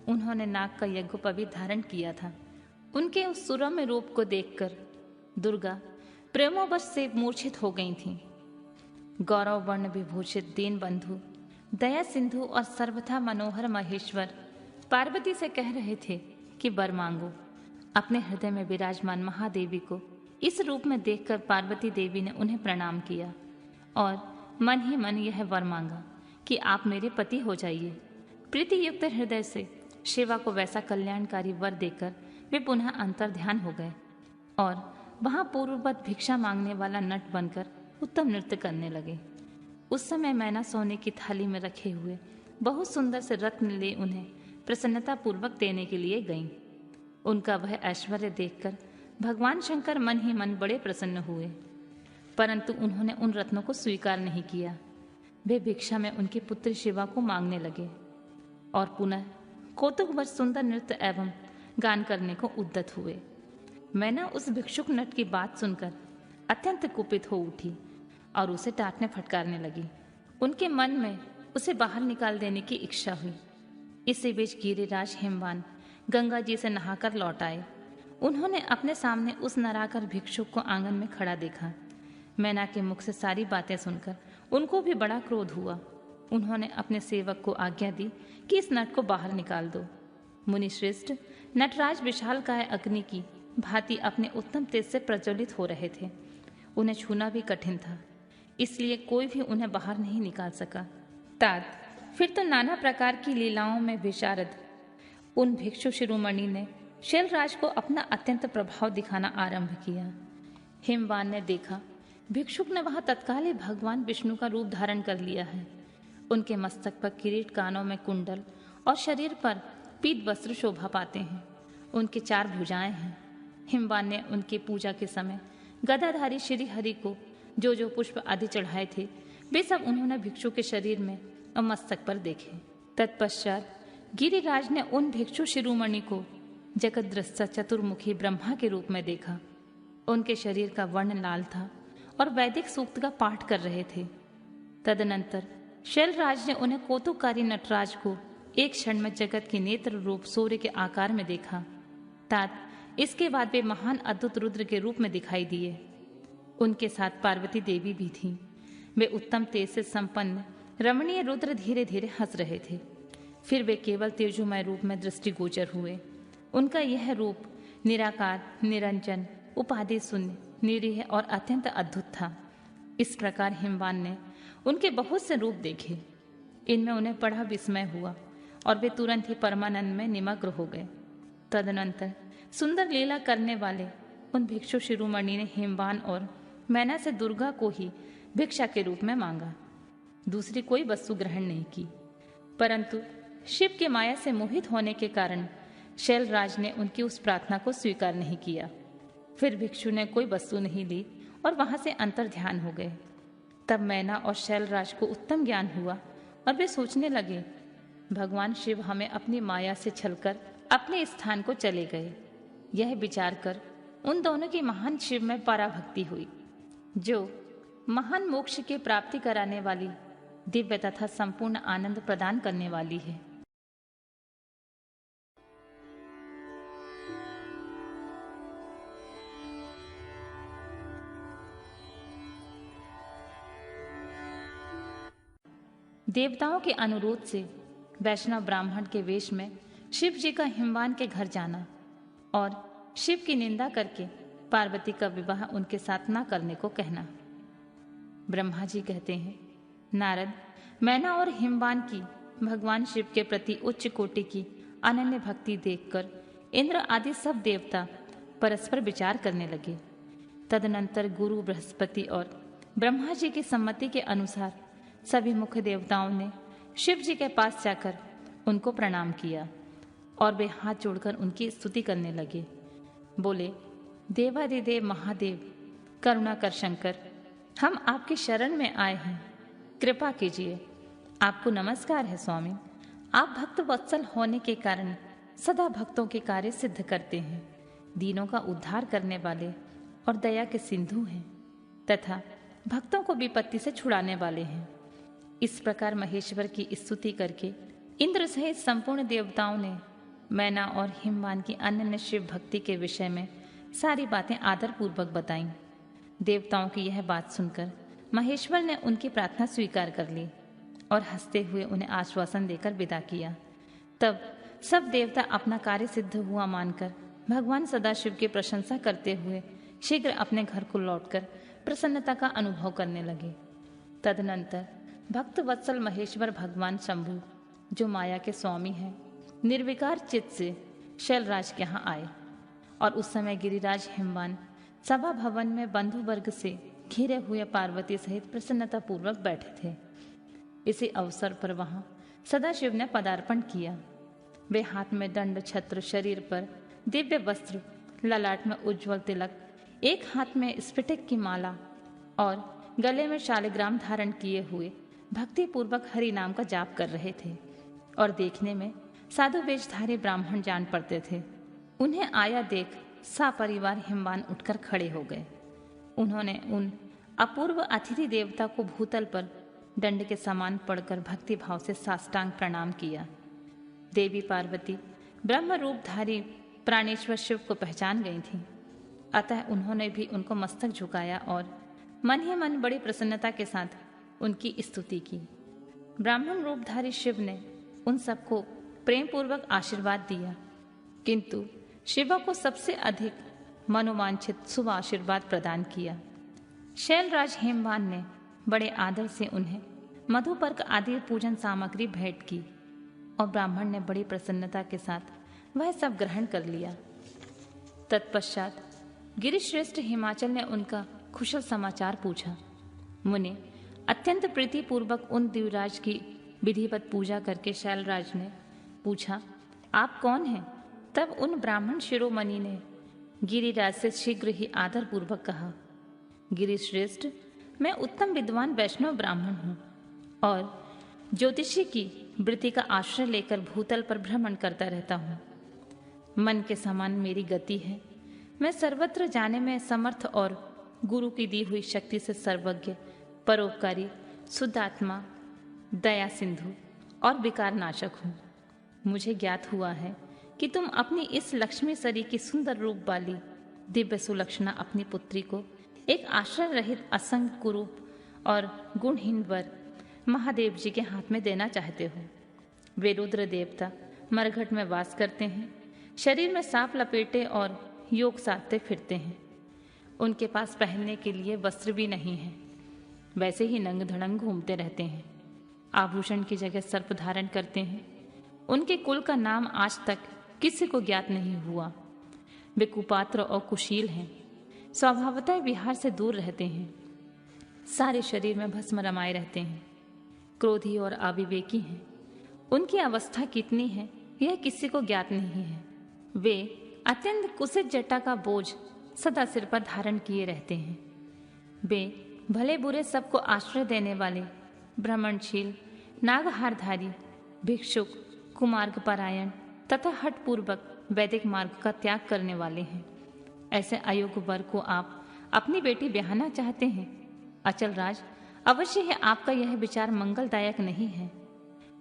A: उन्होंने नाग का यज्ञोपवीत धारण किया था। उनके उस सुरम्य रूप को देखकर दुर्गा प्रेमोवश से मूर्छित हो गई थीं। गौरव वर्ण विभूषित दीन बंधु, दया सिंधु और सर्वथा मनोहर महेश्वर पार्वती से कह रहे थे कि वर मांगो। अपने हृदय में विराजमान महादेवी को इस रूप में देखकर पार्वती देवी ने उन्हें प्रणाम किया और मन ही मन यह वर मांगा कि आप मेरे पति हो जाइए। प्रीति युक्त हृदय से शिवा को वैसा कल्याणकारी वर देकर वे पुनः अंतर्ध्यान हो गए और वहां पूर्ववत भिक्षा मांगने वाला नट बनकर उत्तम नृत्य करने लगे। उस समय मैना सोने की थाली में रखे हुए बहुत सुंदर से रत्न ले उन्हें प्रसन्नता पूर्वक देने के लिए गईं। उनका वह ऐश्वर्य देखकर भगवान शंकर मन ही मन बड़े प्रसन्न हुए, परंतु उन्होंने उन रत्नों को स्वीकार नहीं किया। वे भिक्षा में उनकी पुत्री शिवा को मांगने लगे और पुनः कौतुकवश सुंदर नृत्य एवं गान करने को उद्यत हुए। मैना उस भिक्षुक नट की बात सुनकर अत्यंत कुपित हो उठी और उसे डांटने फटकारने लगी। उनके मन में उसे बाहर निकाल देने की इच्छा हुई। इसी बीच गिरिराज हेमवान गंगा जी से नहाकर लौट आए। उन्होंने अपने सामने उस नराकर भिक्षुक को आंगन में खड़ा देखा। मैना के मुख से सारी बातें सुनकर उनको भी बड़ा क्रोध हुआ। उन्होंने अपने सेवक को आज्ञा दी कि इस नट को बाहर निकाल दो। मुनिश्रेष्ठ नटराज विशालकाय अग्नि की भांति अपने उत्तम तेज से प्रज्वलित हो रहे थे। उन्हें छूना भी कठिन था, इसलिए कोई भी उन्हें बाहर नहीं निकाल सका। तात फिर तो नाना प्रकार की लीलाओं में विशारद उन भिक्षु शिरोमणि ने शैलराज को अपना अत्यंत प्रभाव दिखाना आरंभ किया। हेमवान ने देखा भिक्षुक ने वहां तत्काल ही भगवान विष्णु का रूप धारण कर लिया है। उनके मस्तक पर किरीट, कानों में कुंडल और शरीर पर पीत वस्त्र शोभा पाते हैं। उनके 4 भुजाएं हैं। हिमवान ने उनकी पूजा के समय गदाधारी श्री हरि को जो जो पुष्प आदि चढ़ाए थे वे सब उन्होंने भिक्षु के शरीर में और मस्तक पर देखे। तत्पश्चात गिरिराज ने उन भिक्षु शिरोमणि को जगद्रष्टा चतुर्मुखी ब्रह्मा के रूप में देखा। उनके शरीर का वर्ण लाल था और वैदिक सूक्त का पाठ कर रहे थे। तदनंतर शैलराज ने उन्हें कौतुककारी नटराज को एक क्षण में जगत के नेत्र रूप सूर्य के आकार में देखा। तात इसके बाद वे महान अद्भुत रुद्र के रूप में दिखाई दिए। उनके साथ पार्वती देवी भी थीं। वे उत्तम तेज से संपन्न रमणीय रुद्र धीरे धीरे हंस रहे थे। फिर वे केवल तेजोमय रूप में दृष्टिगोचर हुए। उनका यह रूप निराकार, निरंजन, उपाधि शून्य, निरीह और अत्यंत अद्भुत था। इस प्रकार हिमवान ने उनके बहुत से रूप देखे। इनमें उन्हें बड़ा विस्मय हुआ और वे तुरंत ही परमानंद में निमग्न हो गए। तदनंतर सुंदर लीला करने वाले उन भिक्षु शिरोमणि ने हेमवान और मैना से दुर्गा को ही भिक्षा के रूप में मांगा। दूसरी कोई वस्तु ग्रहण नहीं की, परंतु शिव के माया से मोहित होने के कारण शैलराज ने उनकी उस प्रार्थना को स्वीकार नहीं किया। फिर भिक्षु ने कोई वस्तु नहीं ली और वहां से अंतर्ध्यान हो गए। तब मैना और शैलराज को उत्तम ज्ञान हुआ और वे सोचने लगे भगवान शिव हमें अपनी माया से छलकर अपने स्थान को चले गए। यह विचार कर उन दोनों की महान शिव में पराभक्ति हुई, जो महान मोक्ष की प्राप्ति कराने वाली, दिव्य तथा संपूर्ण आनंद प्रदान करने वाली है। देवताओं के अनुरोध से वैष्णव ब्राह्मण के वेश में शिव जी का हिमवान के घर जाना और शिव की निंदा करके पार्वती का विवाह उनके साथ न करने को कहना। ब्रह्मा जी कहते हैं, नारद, मैना और हिमवान की भगवान शिव के प्रति उच्च कोटि की अनन्य भक्ति देखकर इंद्र आदि सब देवता परस्पर विचार करने लगे। तदनंतर गुरु बृहस्पति और ब्रह्मा जी की सम्मति के अनुसार सभी मुख्य देवताओं ने शिव जी के पास जाकर उनको प्रणाम किया और वे हाथ जोड़कर उनकी स्तुति करने लगे। बोले, देवादिदेव महादेव, करुणाकर शंकर, हम आपकी शरण में आए हैं, कृपा कीजिए। आपको नमस्कार है स्वामी। आप भक्त वत्सल होने के कारण सदा भक्तों के कार्य सिद्ध करते हैं, दीनों का उद्धार करने वाले और दया के सिंधु हैं तथा भक्तों को विपत्ति से छुड़ाने वाले हैं। इस प्रकार महेश्वर की स्तुति करके इंद्र सहित संपूर्ण देवताओं ने मैना और हिमवान की अनन्य शिव भक्ति के विषय में सारी बातें आदर पूर्वक बताईं। देवताओं की यह बात सुनकर महेश्वर ने उनकी प्रार्थना स्वीकार कर ली और हंसते हुए उन्हें आश्वासन देकर विदा किया। तब सब देवता अपना कार्य सिद्ध हुआ मानकर भगवान सदाशिव की प्रशंसा करते हुए शीघ्र अपने घर को लौटकर प्रसन्नता का अनुभव करने लगे। तदनंतर भक्त वत्सल महेश्वर भगवान शंभु, जो माया के स्वामी हैं, निर्विकार चित्त से शैलराज के यहाँ आए और उस समय गिरिराज हिमवान सभा भवन में बंधु वर्ग से घिरे हुए पार्वती सहित प्रसन्नता पूर्वक बैठे थे। इसी अवसर पर वहां सदाशिव ने पदार्पण किया। वे हाथ में दंड छत्र, शरीर पर दिव्य वस्त्र, ललाट में उज्ज्वल तिलक, एक हाथ में स्फटिक की माला और गले में शालिग्राम धारण किए हुए भक्ति पूर्वक हरि नाम का जाप कर रहे थे और देखने में साधु वेशधारी ब्राह्मण जान पड़ते थे। उन्हें आया देख सपरिवार हिमवान उठकर खड़े हो गए। उन्होंने उन अपूर्व अतिथि देवता को भूतल पर दंड के समान पड़कर भक्ति भाव से साष्टांग प्रणाम किया। देवी पार्वती ब्रह्म रूपधारी प्राणेश्वर शिव को पहचान गई थीं, अतः उन्होंने भी उनको मस्तक झुकाया और मन ही मन बड़ी प्रसन्नता के साथ उनकी स्तुति की। ब्राह्मण रूपधारी शिव ने उन सबको प्रेम पूर्वक आशीर्वाद दिया, किंतु शिवा को सबसे अधिक मनोवांछित शुभ आशीर्वाद प्रदान किया। शैलराज हेमवान ने बड़े आदर से उन्हें मधुपर्क आदि पूजन सामग्री भेंट की और ब्राह्मण ने बड़ी प्रसन्नता के साथ वह सब ग्रहण कर लिया। तत्पश्चात गिरिश्रेष्ठ हिमाचल ने उनका कुशल समाचार पूछा। मुनि अत्यंत प्रीतिपूर्वक उन दिव्यराज की विधिवत पूजा करके शैलराज ने पूछा, आप कौन हैं? तब उन ब्राह्मण शिरोमणि ने गिरिराज से शीघ्र ही आदर पूर्वक कहा, गिरिश्रेष्ठ, मैं उत्तम विद्वान वैष्णव ब्राह्मण हूँ और ज्योतिषी की वृत्ति का आश्रय लेकर भूतल पर भ्रमण करता रहता हूँ। मन के समान मेरी गति है। मैं सर्वत्र जाने में समर्थ और गुरु की दी हुई शक्ति से सर्वज्ञ, परोपकारी, शुद्ध आत्मा, दया सिंधु और विकार नाशक हूँ। मुझे ज्ञात हुआ है कि तुम अपनी इस लक्ष्मी सरी की सुंदर रूप वाली दिव्य सुलक्षणा अपनी पुत्री को एक आश्रय रहित असंग कुरूप और गुणहीन वर महादेव जी के हाथ में देना चाहते हो। वे रुद्र देवता मरघट में वास करते हैं, शरीर में सांप लपेटे और योग साधते फिरते हैं। उनके पास पहनने के लिए वस्त्र भी नहीं है, वैसे ही नंग धड़ंग घूमते रहते हैं। आभूषण की जगह सर्प धारण करते हैं। उनके कुल का नाम आज तक किसी को ज्ञात नहीं हुआ। वे कुपात्र और कुशील हैं, स्वभावतः विहार से दूर रहते हैं, सारे शरीर में भस्म रमाए रहते हैं, क्रोधी और अविवेकी हैं। उनकी अवस्था कितनी है यह किसी को ज्ञात नहीं है। वे अत्यंत कुसित जटा का बोझ सदा सिर पर धारण किए रहते हैं। वे भले बुरे सबको आश्रय देने वाले, भ्रमणशील, नागहारधारी, भिक्षुक, कुमार्ग परायण तथा हठपूर्वक वैदिक मार्ग का त्याग करने वाले हैं। ऐसे अयोग्य वर को आप अपनी बेटी ब्याहना चाहते हैं। अचल राज, अवश्य ही आपका यह विचार मंगलदायक नहीं है।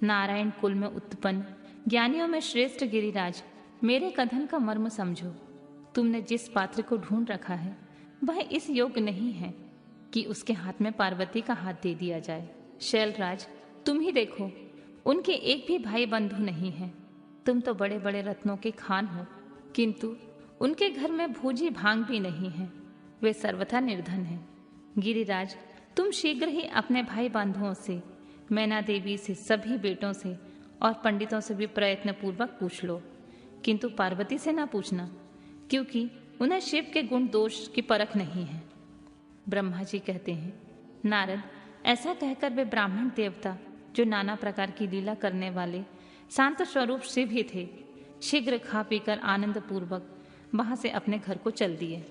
A: नारायण कुल में उत्पन्न ज्ञानियों में श्रेष्ठ गिरिराज, मेरे कथन का मर्म समझो। तुमने जिस पात्र को ढूंढ रखा है वह इस योग्य नहीं है कि उसके हाथ में पार्वती का हाथ दे दिया जाए। शैलराज, तुम ही देखो, उनके एक भी भाई बंधु नहीं है। तुम तो बड़े बड़े रत्नों के खान हो, किंतु उनके घर में भूजी भांग भी नहीं है। वे सर्वथा निर्धन हैं। गिरिराज, तुम शीघ्र ही अपने भाई बंधुओं से, मैना देवी से, सभी बेटों से और पंडितों से भी प्रयत्न पूर्वक पूछ लो, किंतु पार्वती से ना पूछना, क्योंकि उन्हें शिव के गुण दोष की परख नहीं है। ब्रह्मा जी कहते हैं, नारद, ऐसा कहकर वे ब्राह्मण देवता, जो नाना प्रकार की लीला करने वाले शांत स्वरूप शिव ही थे, शीघ्र खा पीकर आनंद पूर्वक वहां से अपने घर को चल दिए।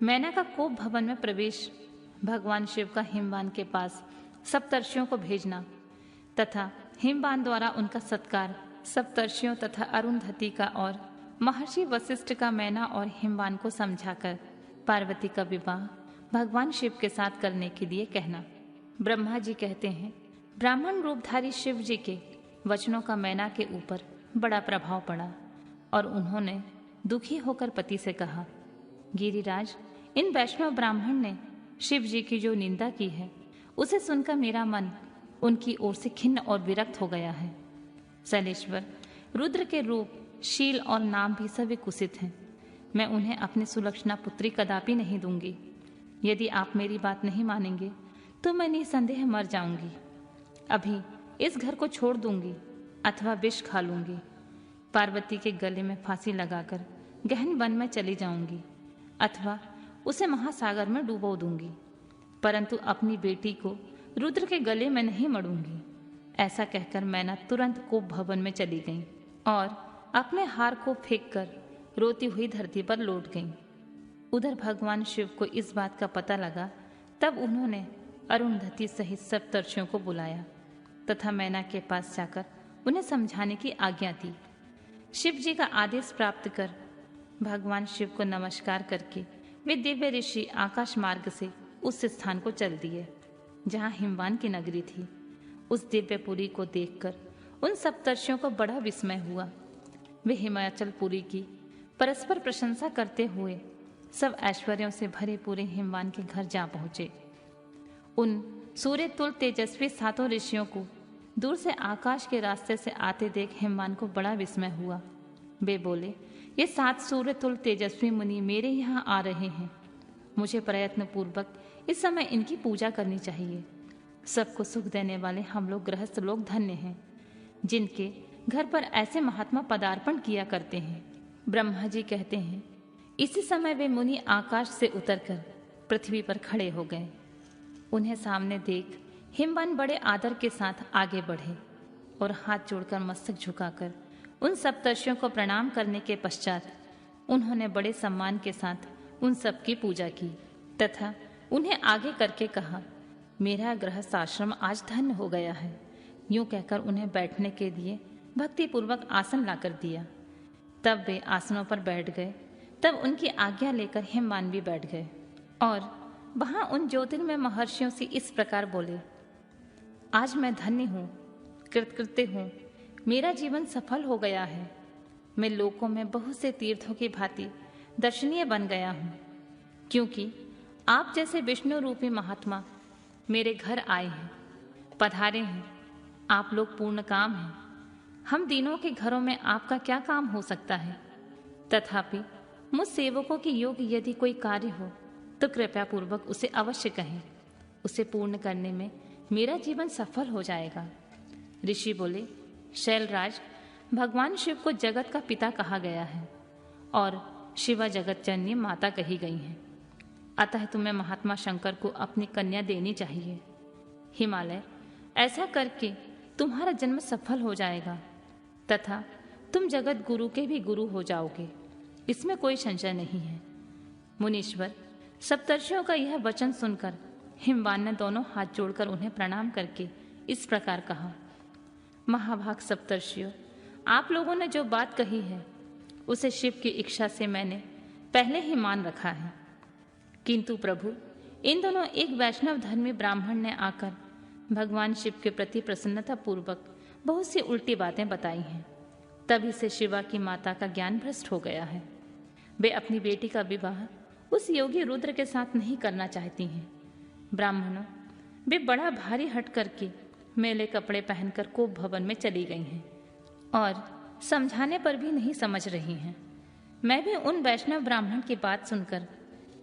A: मैना का कोप भवन में प्रवेश, भगवान शिव का हिमवान के पास सप्तर्षियों को भेजना तथा हिमवान द्वारा उनका सत्कार, सप्तर्षियों तथा अरुंधति का और महर्षि वशिष्ठ का मैना और हिमवान को समझाकर पार्वती का विवाह भगवान शिव के साथ करने के लिए कहना। ब्रह्मा जी कहते हैं, ब्राह्मण रूपधारी शिव जी के वचनों का मैना के ऊपर बड़ा प्रभाव पड़ा और उन्होंने दुखी होकर पति से कहा, गिरिराज, इन वैष्णव ब्राह्मण ने शिव जी की जो निंदा की है उसे सुनकर मेरा मन उनकी ओर से खिन्न और विरक्त हो गया है। शैलेश्वर, रुद्र के रूप, शील और नाम भी सभी कुत्सित हैं। मैं उन्हें अपनी सुलक्षणा पुत्री कदापि नहीं दूंगी। यदि आप मेरी बात नहीं मानेंगे तो मैं निसंदेह मर जाऊंगी। अभी इस घर को छोड़ दूंगी अथवा विष खा लूंगी। पार्वती के गले में फांसी लगाकर गहन वन में चली जाऊंगी अथवा उसे महासागर में डुबो दूंगी, परंतु अपनी बेटी को रुद्र के गले में नहीं मरूंगी। ऐसा कहकर मैना तुरंत कोप भवन में चली गई और अपने हार को फेंककर रोती हुई धरती पर लौट गई। उधर भगवान शिव को इस बात का पता लगा, तब उन्होंने अरुंधति सहित सप्तर्षियों को बुलाया तथा मैना के पास जाकर उन्हें समझाने की आज्ञा दी। शिव जी का आदेश प्राप्त कर भगवान शिव को नमस्कार करके वे दिव्य ऋषि आकाश मार्ग से उस स्थान को चल दिए जहाँ हिमवान की नगरी थी। उस दिव्यपुरी को देखकर उन सप्तर्षियों को बड़ा विस्मय हुआ। वे हिमाचलपुरी की परस्पर प्रशंसा करते हुए सब ऐश्वर्यों से भरे पूरे हिमवान के घर जा पहुंचे। उन सूर्य तुल तेजस्वी सातों ऋषियों को दूर से आकाश के रास्ते से आते देख हिमवान को बड़ा विस्मय हुआ। वे बोले, ये 7 सूर्य तुल तेजस्वी मुनि मेरे यहाँ आ रहे हैं। मुझे प्रयत्न पूर्वक इस समय इनकी पूजा करनी चाहिए। सबको सुख देने वाले हम लोग गृहस्थ लोग धन्य हैं, जिनके घर पर ऐसे महात्मा पदार्पण किया करते हैं। ब्रह्मा जी कहते हैं, इसी समय वे मुनि आकाश से उतरकर पृथ्वी पर खड़े हो गए। उन्हें सामने देख हिमवान बड़े आदर के साथ आगे बढ़े और हाथ जोड़कर मस्तक झुकाकर उन सप्तर्षियों को प्रणाम करने के पश्चात उन्होंने बड़े सम्मान के साथ उन सब की पूजा की तथा उन्हें आगे करके कहा, मेरा गृहस्थ आश्रम आज धन्य हो गया है। यूं कहकर उन्हें बैठने के लिए भक्तिपूर्वक आसन लाकर दिया। तब वे आसनों पर बैठ गए। तब उनकी आज्ञा लेकर हिमवान भी बैठ गए और वहां उन ज्योतिर्मय महर्षियों से इस प्रकार बोले, आज मैं धन्य हूँ, कृतकृत्य हूँ। मेरा जीवन सफल हो गया है। मैं लोकों में बहुत से तीर्थों की भांति दर्शनीय बन गया हूँ, क्योंकि आप जैसे विष्णु रूपी महात्मा मेरे घर आए हैं, पधारे हैं। आप लोग पूर्ण काम हैं। हम दीनों के घरों में आपका क्या काम हो सकता है? तथापि मुझ सेवकों के योग्य यदि कोई कार्य हो तो कृपया पूर्वक उसे अवश्य कहें। उसे पूर्ण करने में मेरा जीवन सफल हो जाएगा। ऋषि बोले, शैलराज, भगवान शिव को जगत का पिता कहा गया है और शिवा जगत जननी माता कही गई हैं। अतः तुम्हें महात्मा शंकर को अपनी कन्या देनी चाहिए। हिमालय, ऐसा करके तुम्हारा जन्म सफल हो जाएगा तथा तुम जगत गुरु के भी गुरु हो जाओगे। इसमें कोई संशय नहीं है। मुनीश्वर, सप्तर्षियों का यह वचन सुनकर हिमवान ने दोनों हाथ जोड़कर उन्हें प्रणाम करके इस प्रकार कहा, महाभाग सप्तर्षियों, आप लोगों ने जो बात कही है उसे शिव की इच्छा से मैंने पहले ही मान रखा है। किंतु प्रभु, इन दोनों एक वैष्णव धर्मी ब्राह्मण ने आकर भगवान शिव के प्रति प्रसन्नता पूर्वक बहुत सी उल्टी बातें बताई हैं। तभी से शिवा की माता का ज्ञान भ्रष्ट हो गया है। वे अपनी बेटी का विवाह उस योगी रुद्र के साथ नहीं करना चाहती हैं। ब्राह्मणों, वे बड़ा भारी हट करके मेले कपड़े पहनकर कोप भवन में चली गई हैं और समझाने पर भी नहीं समझ रही हैं। मैं भी उन वैष्णव ब्राह्मण की बात सुनकर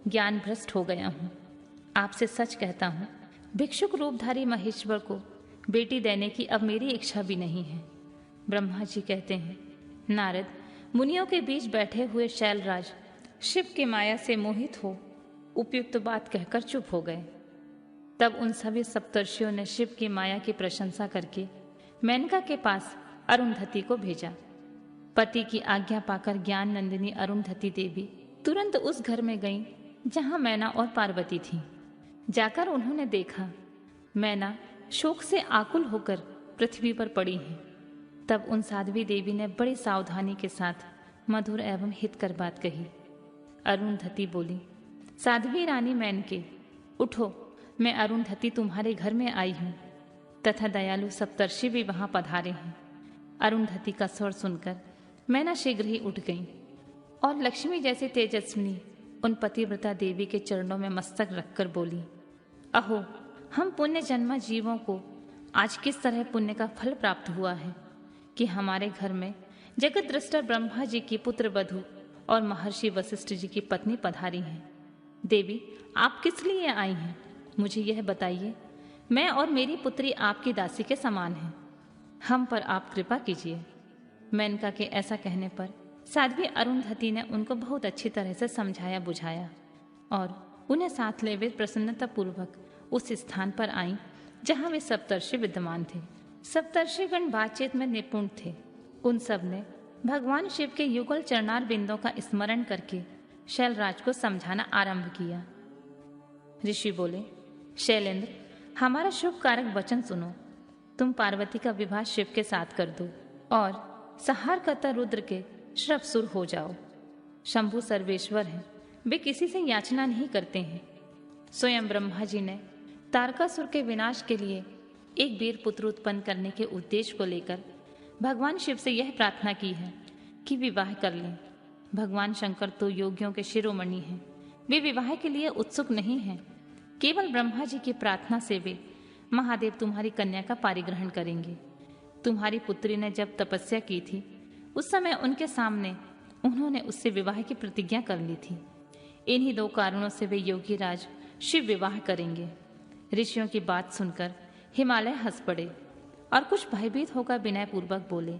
A: ज्ञान भ्रष्ट हो गया हूँ। आपसे सच कहता हूँ, भिक्षुक रूपधारी महेश्वर को बेटी देने की अब मेरी इच्छा भी नहीं है। ब्रह्मा जी कहते हैं, नारद, मुनियों के बीच बैठे हुए शैलराज शिव की माया से मोहित हो उपयुक्त बात कहकर चुप हो गए। तब उन सभी सप्तर्षियों ने शिव की माया की प्रशंसा करके मेनका के पास अरुंधति को भेजा। पति की आज्ञा पाकर ज्ञान नंदिनी अरुंधति देवी तुरंत उस घर में गईं जहां मैना और पार्वती थीं। जाकर उन्होंने देखा मैना शोक से आकुल होकर पृथ्वी पर पड़ी है। तब उन साध्वी देवी ने बड़ी सावधानी के साथ मधुर एवं हितकर बात कही। अरुंधति बोली, साध्वी रानी मेनके, उठो, मैं अरुंधति तुम्हारे घर में आई हूँ तथा दयालु सप्तर्षि भी वहां पधारे हैं। अरुंधति का स्वर सुनकर मैना शीघ्र ही उठ गई और लक्ष्मी जैसी तेजस्विनी उन पतिव्रता देवी के चरणों में मस्तक रखकर बोली, अहो, हम पुण्य जन्मा जीवों को आज किस तरह पुण्य का फल प्राप्त हुआ है कि हमारे घर में जगत दृष्टा ब्रह्मा जी की पुत्र वधू और महर्षि वशिष्ठ जी की पत्नी पधारी हैं। देवी, आप किस लिए आई हैं? मुझे यह बताइए। मैं और मेरी पुत्री आपकी दासी के समान हैं। हम पर आप कृपा कीजिए। मेनका के ऐसा कहने पर साध्वी अरुंधति ने उनको बहुत अच्छी तरह से समझाया बुझाया और उन्हें साथ ले वे प्रसन्नता पूर्वक उस स्थान पर आईं जहां वे सप्तर्षि विद्यमान थे। सप्तर्षिगण बातचीत में निपुण थे। उन सब ने भगवान शिव के युगल चरणार बिंदों का स्मरण करके शैलराज को समझाना आरंभ किया। ऋषि बोले, शैलेंद्र, हमारा शुभ कारक वचन सुनो। तुम पार्वती का विवाह शिव के साथ कर दो और संहारकर्ता रुद्र के श्रवसुर हो जाओ। शंभु सर्वेश्वर हैं, वे किसी से याचना नहीं करते हैं। स्वयं ब्रह्मा जी ने तारकासुर के विनाश के लिए एक वीर पुत्र उत्पन्न करने के उद्देश्य को लेकर भगवान शिव से यह प्रार्थना की है कि विवाह कर लें। भगवान शंकर तो योगियों के शिरोमणि हैं, वे विवाह के लिए उत्सुक नहीं हैं। केवल ब्रह्मा जी की प्रार्थना से वे महादेव तुम्हारी कन्या का पारिग्रहण करेंगे। तुम्हारी पुत्री ने जब तपस्या की थी उस समय उनके सामने उन्होंने उससे विवाह की प्रतिज्ञा कर ली थी। इन्हीं दो कारणों से वे योगी राज शिव विवाह करेंगे। ऋषियों की बात सुनकर हिमालय हंस पड़े और कुछ भयभीत होकर विनय पूर्वक बोले,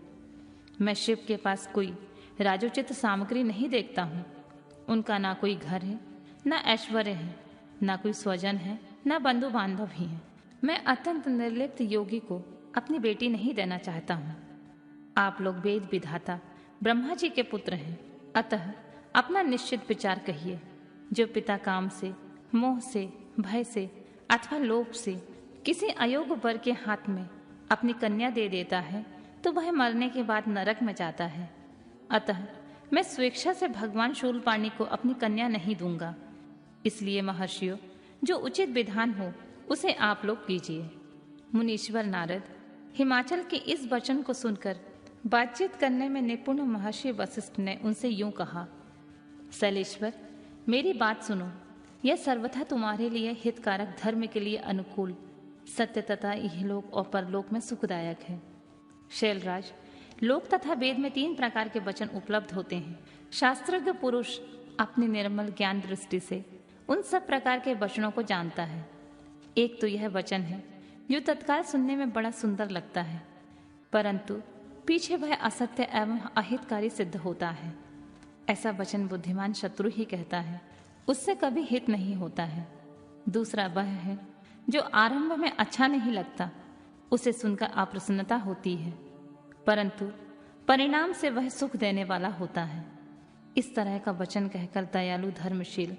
A: मैं शिव के पास कोई राजोचित सामग्री नहीं देखता हूँ। उनका ना कोई घर है, ना ऐश्वर्य है, ना कोई स्वजन है, ना बंधु बांधव ही है। मैं अत्यंत निर्लिप्त योगी को अपनी बेटी नहीं देना चाहता हूँ। आप लोग वेद विधाता ब्रह्मा जी के पुत्र हैं, अतः अपना निश्चित विचार कहिए। जो पिता काम से, मोह से, भय से अथवा लोभ से किसी अयोग्य वर के हाथ में अपनी कन्या दे देता है तो वह मरने के बाद नरक में जाता है। अतः मैं स्वेच्छा से भगवान शूलपाणि को अपनी कन्या नहीं दूंगा। इसलिए महर्षियों, जो उचित विधान हो उसे आप लोग कीजिए। मुनीश्वर नारद हिमाचल के इस वचन को सुनकर बातचीत करने में निपुण महर्षि वशिष्ठ ने उनसे यूं कहा, शैलेश्वर, मेरी बात सुनो। यह सर्वथा तुम्हारे लिए हितकारक, धर्म के लिए अनुकूल, सत्य तथा इहलोक और परलोक में सुखदायक है। शैलराज, लोक तथा वेद में 3 प्रकार के वचन उपलब्ध होते हैं। शास्त्रज्ञ पुरुष अपनी निर्मल ज्ञान दृष्टि से उन सब प्रकार के वचनों को जानता है। एक तो यह वचन है जो तत्काल सुनने में बड़ा सुंदर लगता है, परंतु पीछे वह असत्य एवं अहितकारी सिद्ध होता है। ऐसा वचन बुद्धिमान शत्रु ही कहता है, उससे कभी हित नहीं होता है। दूसरा वह है जो आरंभ में अच्छा नहीं लगता, उसे सुनकर अप्रसन्नता होती है, परंतु परिणाम से वह सुख देने वाला होता है। इस तरह का वचन कहकर दयालु, धर्मशील,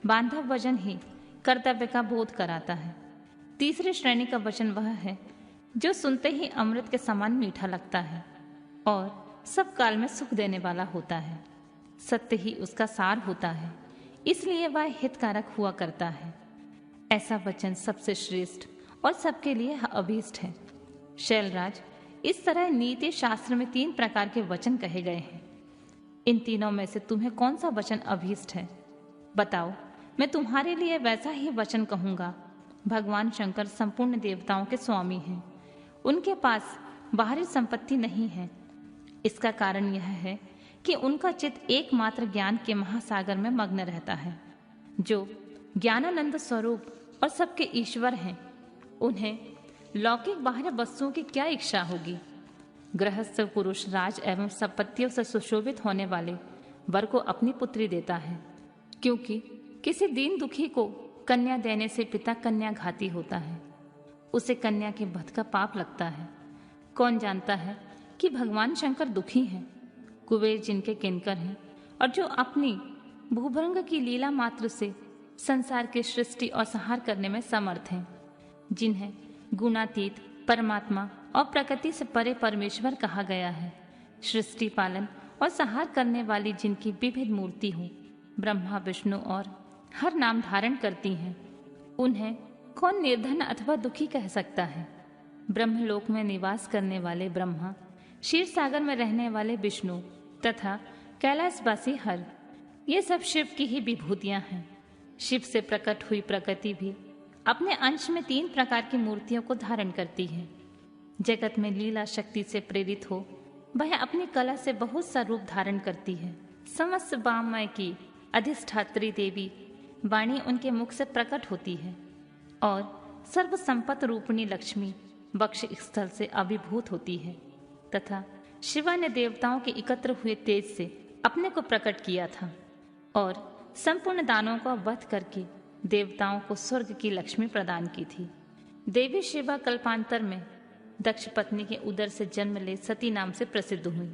A: बांधव वचन ही कर्तव्य का बोध कराता है। तीसरी श्रेणी का वचन वह है जो सुनते ही अमृत के समान मीठा लगता है और सब काल में सुख देने वाला होता है। सत्य ही उसका सार होता है, इसलिए वह हितकारक हुआ करता है। ऐसा वचन सबसे श्रेष्ठ और सबके लिए अभीष्ट है। शैलराज, इस तरह नीति शास्त्र में 3 प्रकार के वचन कहे गए हैं। इन तीनों में से तुम्हें कौन सा वचन अभीष्ट है? बताओ, मैं तुम्हारे लिए वैसा ही वचन कहूंगा। भगवान शंकर संपूर्ण देवताओं के स्वामी हैं। उनके पास बाहरी संपत्ति नहीं है। इसका कारण यह है कि उनका चित्त एकमात्र ज्ञान के महासागर में मग्न रहता है, जो ज्ञानानंद स्वरूप और सबके ईश्वर हैं। उन्हें लौकिक बाहरी वस्तुओं की क्या इच्छा होगी? गृहस्थ पुरुष राज एवं संपत्तियों से सुशोभित होने वाले वर को अपनी पुत्री देता है, क्योंकि किसी दीन दुखी को कन्या देने से पिता कन्या घाती होता है। उसे कन्या के वध का पाप लगता है। कौन जानता है कि भगवान शंकर दुखी हैं, कुबेर जिनके किंकर हैं और जो अपनी भूभंग की लीला मात्र से संसार की सृष्टि और संहार करने में समर्थ हैं, जिन्हें गुणातीत परमात्मा और प्रकृति से परे परमेश्वर कहा गया है। सृष्टि पालन और संहार करने वाली जिनकी विविध मूर्ति हो, ब्रह्मा विष्णु और हर नाम धारण करती हैं, उन्हें कौन निर्धन अथवा दुखी कह सकता है? ब्रह्मलोक में निवास करने वाले ब्रह्मा, क्षीर सागर में रहने वाले विष्णु तथा कैलाशवासी हर, ये सब शिव की ही विभूतियां हैं। शिव से प्रकट हुई प्रकृति भी अपने अंश में 3 प्रकार की मूर्तियों को धारण करती है। जगत में लीला शक्ति से प्रेरित हो वह अपनी कला से बहुत सा रूप धारण करती है। समस्त वाममय की अधिष्ठात्री देवी वाणी उनके मुख से प्रकट होती है और सर्व संपत्ति रूपिणी लक्ष्मी वक्ष स्थल से अभिभूत होती है तथा शिवा ने देवताओं के एकत्र हुए तेज से अपने को प्रकट किया था और संपूर्ण दानों का वध करके देवताओं को स्वर्ग की लक्ष्मी प्रदान की थी। देवी शिवा कल्पांतर में दक्ष पत्नी के उदर से जन्म ले सती नाम से प्रसिद्ध हुई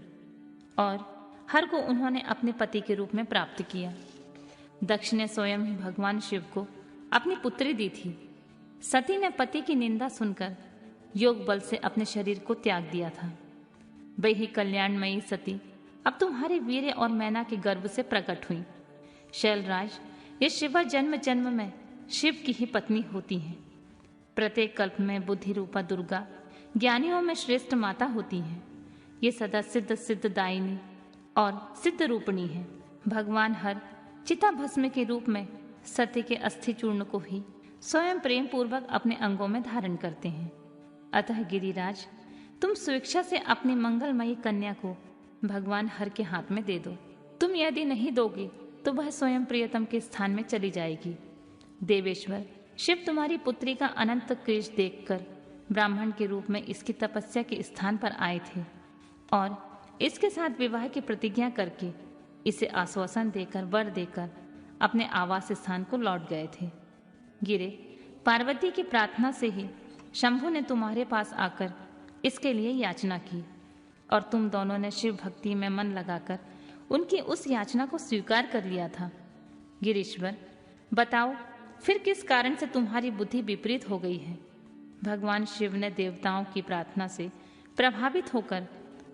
A: और हर को उन्होंने अपने पति के रूप में प्राप्त किया। दक्ष ने स्वयं ही भगवान शिव को अपनी पुत्री दी थी। सती ने पति की निंदा सुनकर योग बल से अपने शरीर को त्याग दिया था। वही कल्याणमयी सती अब तुम्हारे वीर्य और मैना के गर्भ से प्रकट हुई। शैलराज, ये शिवा जन्म जन्म में शिव की ही पत्नी होती हैं। प्रत्येक कल्प में बुद्धि रूपा दुर्गा ज्ञानियों में श्रेष्ठ माता होती हैं। ये सदा सिद्ध सिद्धदायिनी और सिद्ध रूपिणी है। भगवान हर चिता भस्म के रूप में सती के अस्थि चूर्ण को ही स्वयं प्रेम पूर्वक अपने अंगों में धारण करते हैं। अतः गिरिराज, तुम स्वेच्छा से अपनी मंगलमयी कन्या को भगवान हर के हाथ में दे दो। तुम यदि नहीं दोगे तो वह स्वयं प्रियतम के स्थान में चली जाएगी। देवेश्वर शिव तुम्हारी पुत्री का अनंत क्लेश देखकर ब्राह्मण के रूप में इसकी तपस्या के स्थान पर आए थे और इसके साथ विवाह की प्रतिज्ञा करके इसे आश्वासन देकर वर देकर अपने आवास स्थान को लौट गए थे। गिरे, पार्वती की प्रार्थना से ही शंभु ने तुम्हारे पास आकर इसके लिए याचना की और तुम दोनों ने शिव भक्ति में मन लगाकर उनकी उस याचना को स्वीकार कर लिया था। गिरीश्वर, बताओ फिर किस कारण से तुम्हारी बुद्धि विपरीत हो गई है? भगवान शिव ने देवताओं की प्रार्थना से प्रभावित होकर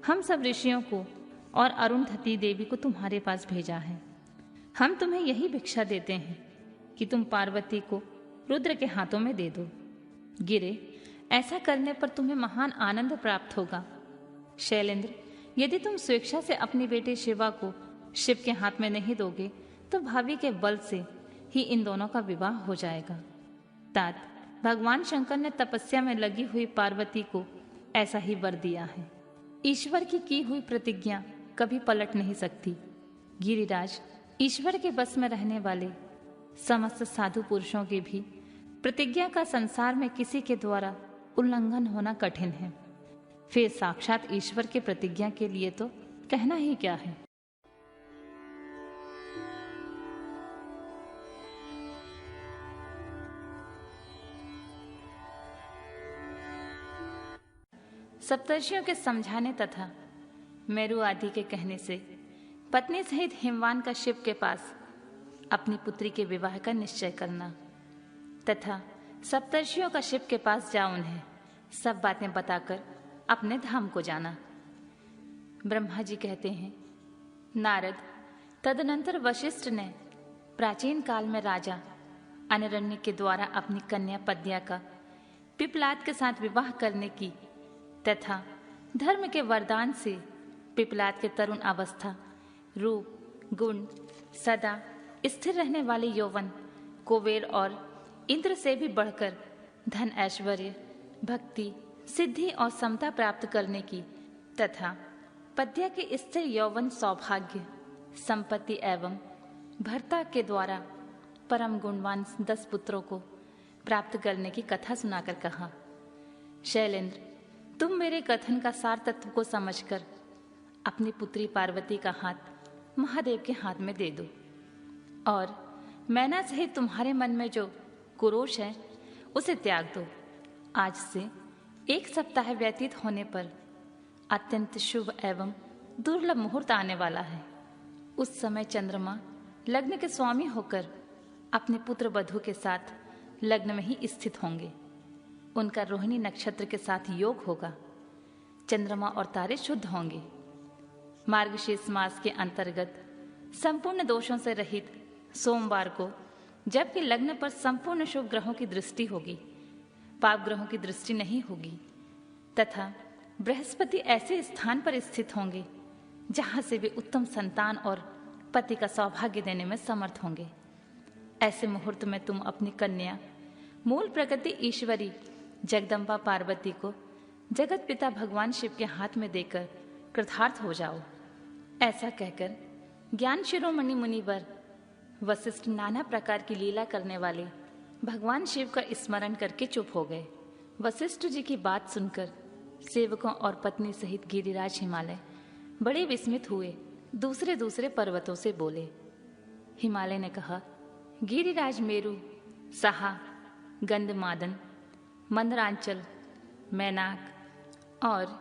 A: हम सब ऋषियों को और अरुंधति देवी को तुम्हारे पास भेजा है। हम तुम्हें यही भिक्षा देते हैं कि तुम पार्वती को रुद्र के हाथों में दे दो। गिरे, ऐसा करने पर तुम्हें महान आनंद प्राप्त होगा। शैलेंद्र, यदि तुम स्वेच्छा से अपनी बेटी शिवा को शिव के हाथ में नहीं दोगे तो भावी के बल से ही इन दोनों का विवाह हो जाएगा। तात, भगवान शंकर ने तपस्या में लगी हुई पार्वती को ऐसा ही वर दिया है। ईश्वर की हुई प्रतिज्ञा कभी पलट नहीं सकती। गिरिराज, ईश्वर के बस में रहने वाले समस्त साधु पुरुषों की भी प्रतिज्ञा का संसार में किसी के द्वारा उल्लंघन होना कठिन है। फिर साक्षात ईश्वर की प्रतिज्ञा के लिए तो कहना ही क्या है। सप्तर्षियों के समझाने तथा मेरु आदि के कहने से पत्नी सहित हिमवान का शिव के पास अपनी पुत्री के विवाह का निश्चय करना तथा सप्तर्षियों का शिव के पास जा उन्हें सब बातें बताकर अपने धाम को जाना। ब्रह्मा जी कहते हैं, नारद, तदनंतर वशिष्ठ ने प्राचीन काल में राजा अनरण्य के द्वारा अपनी कन्या पद्या का पिपलाद के साथ विवाह करने की तथा धर्म के वरदान से पिपलाद के तरुण अवस्था, रूप, गुण, सदा स्थिर रहने वाले यौवन, कुबेर और इंद्र से भी बढ़कर धन, ऐश्वर्य, भक्ति, सिद्धि और समता प्राप्त करने की तथा पद्या के स्थिर यौवन, सौभाग्य, संपत्ति एवं भर्ता के द्वारा परम गुणवान 10 पुत्रों को प्राप्त करने की कथा सुनाकर कहा, शैलेंद्र, तुम मेरे कथन का सार तत्व को समझकर अपनी पुत्री पार्वती का हाथ महादेव के हाथ में दे दो और मैना सहित तुम्हारे मन में जो कुरोष है उसे त्याग दो। आज से 1 सप्ताह व्यतीत होने पर अत्यंत शुभ एवं दुर्लभ मुहूर्त आने वाला है। उस समय चंद्रमा लग्न के स्वामी होकर अपने पुत्र वधू के साथ लग्न में ही स्थित होंगे। उनका रोहिणी नक्षत्र के साथ योग होगा। चंद्रमा और तारे शुद्ध होंगे। मार्गशीर्ष मास के अंतर्गत संपूर्ण दोषों से रहित सोमवार को, जबकि लग्न पर संपूर्ण शुभ ग्रहों की दृष्टि होगी, पाप ग्रहों की दृष्टि नहीं होगी तथा बृहस्पति ऐसे स्थान पर स्थित होंगे जहां से वे उत्तम संतान और पति का सौभाग्य देने में समर्थ होंगे। ऐसे मुहूर्त में तुम अपनी कन्या मूल प्रकृति ईश्वरी जगदम्बा पार्वती को जगत पिता भगवान शिव के हाथ में देकर कृतार्थ हो जाओ। ऐसा कहकर ज्ञान शिरोमणि मुनिवर वशिष्ठ नाना प्रकार की लीला करने वाले भगवान शिव का स्मरण करके चुप हो गए। वशिष्ठ जी की बात सुनकर सेवकों और पत्नी सहित गिरिराज हिमालय बड़े विस्मित हुए दूसरे दूसरे पर्वतों से बोले। हिमालय ने कहा, गिरिराज मेरु, सहा, गंधमादन, मंदरांचल, मैनाक और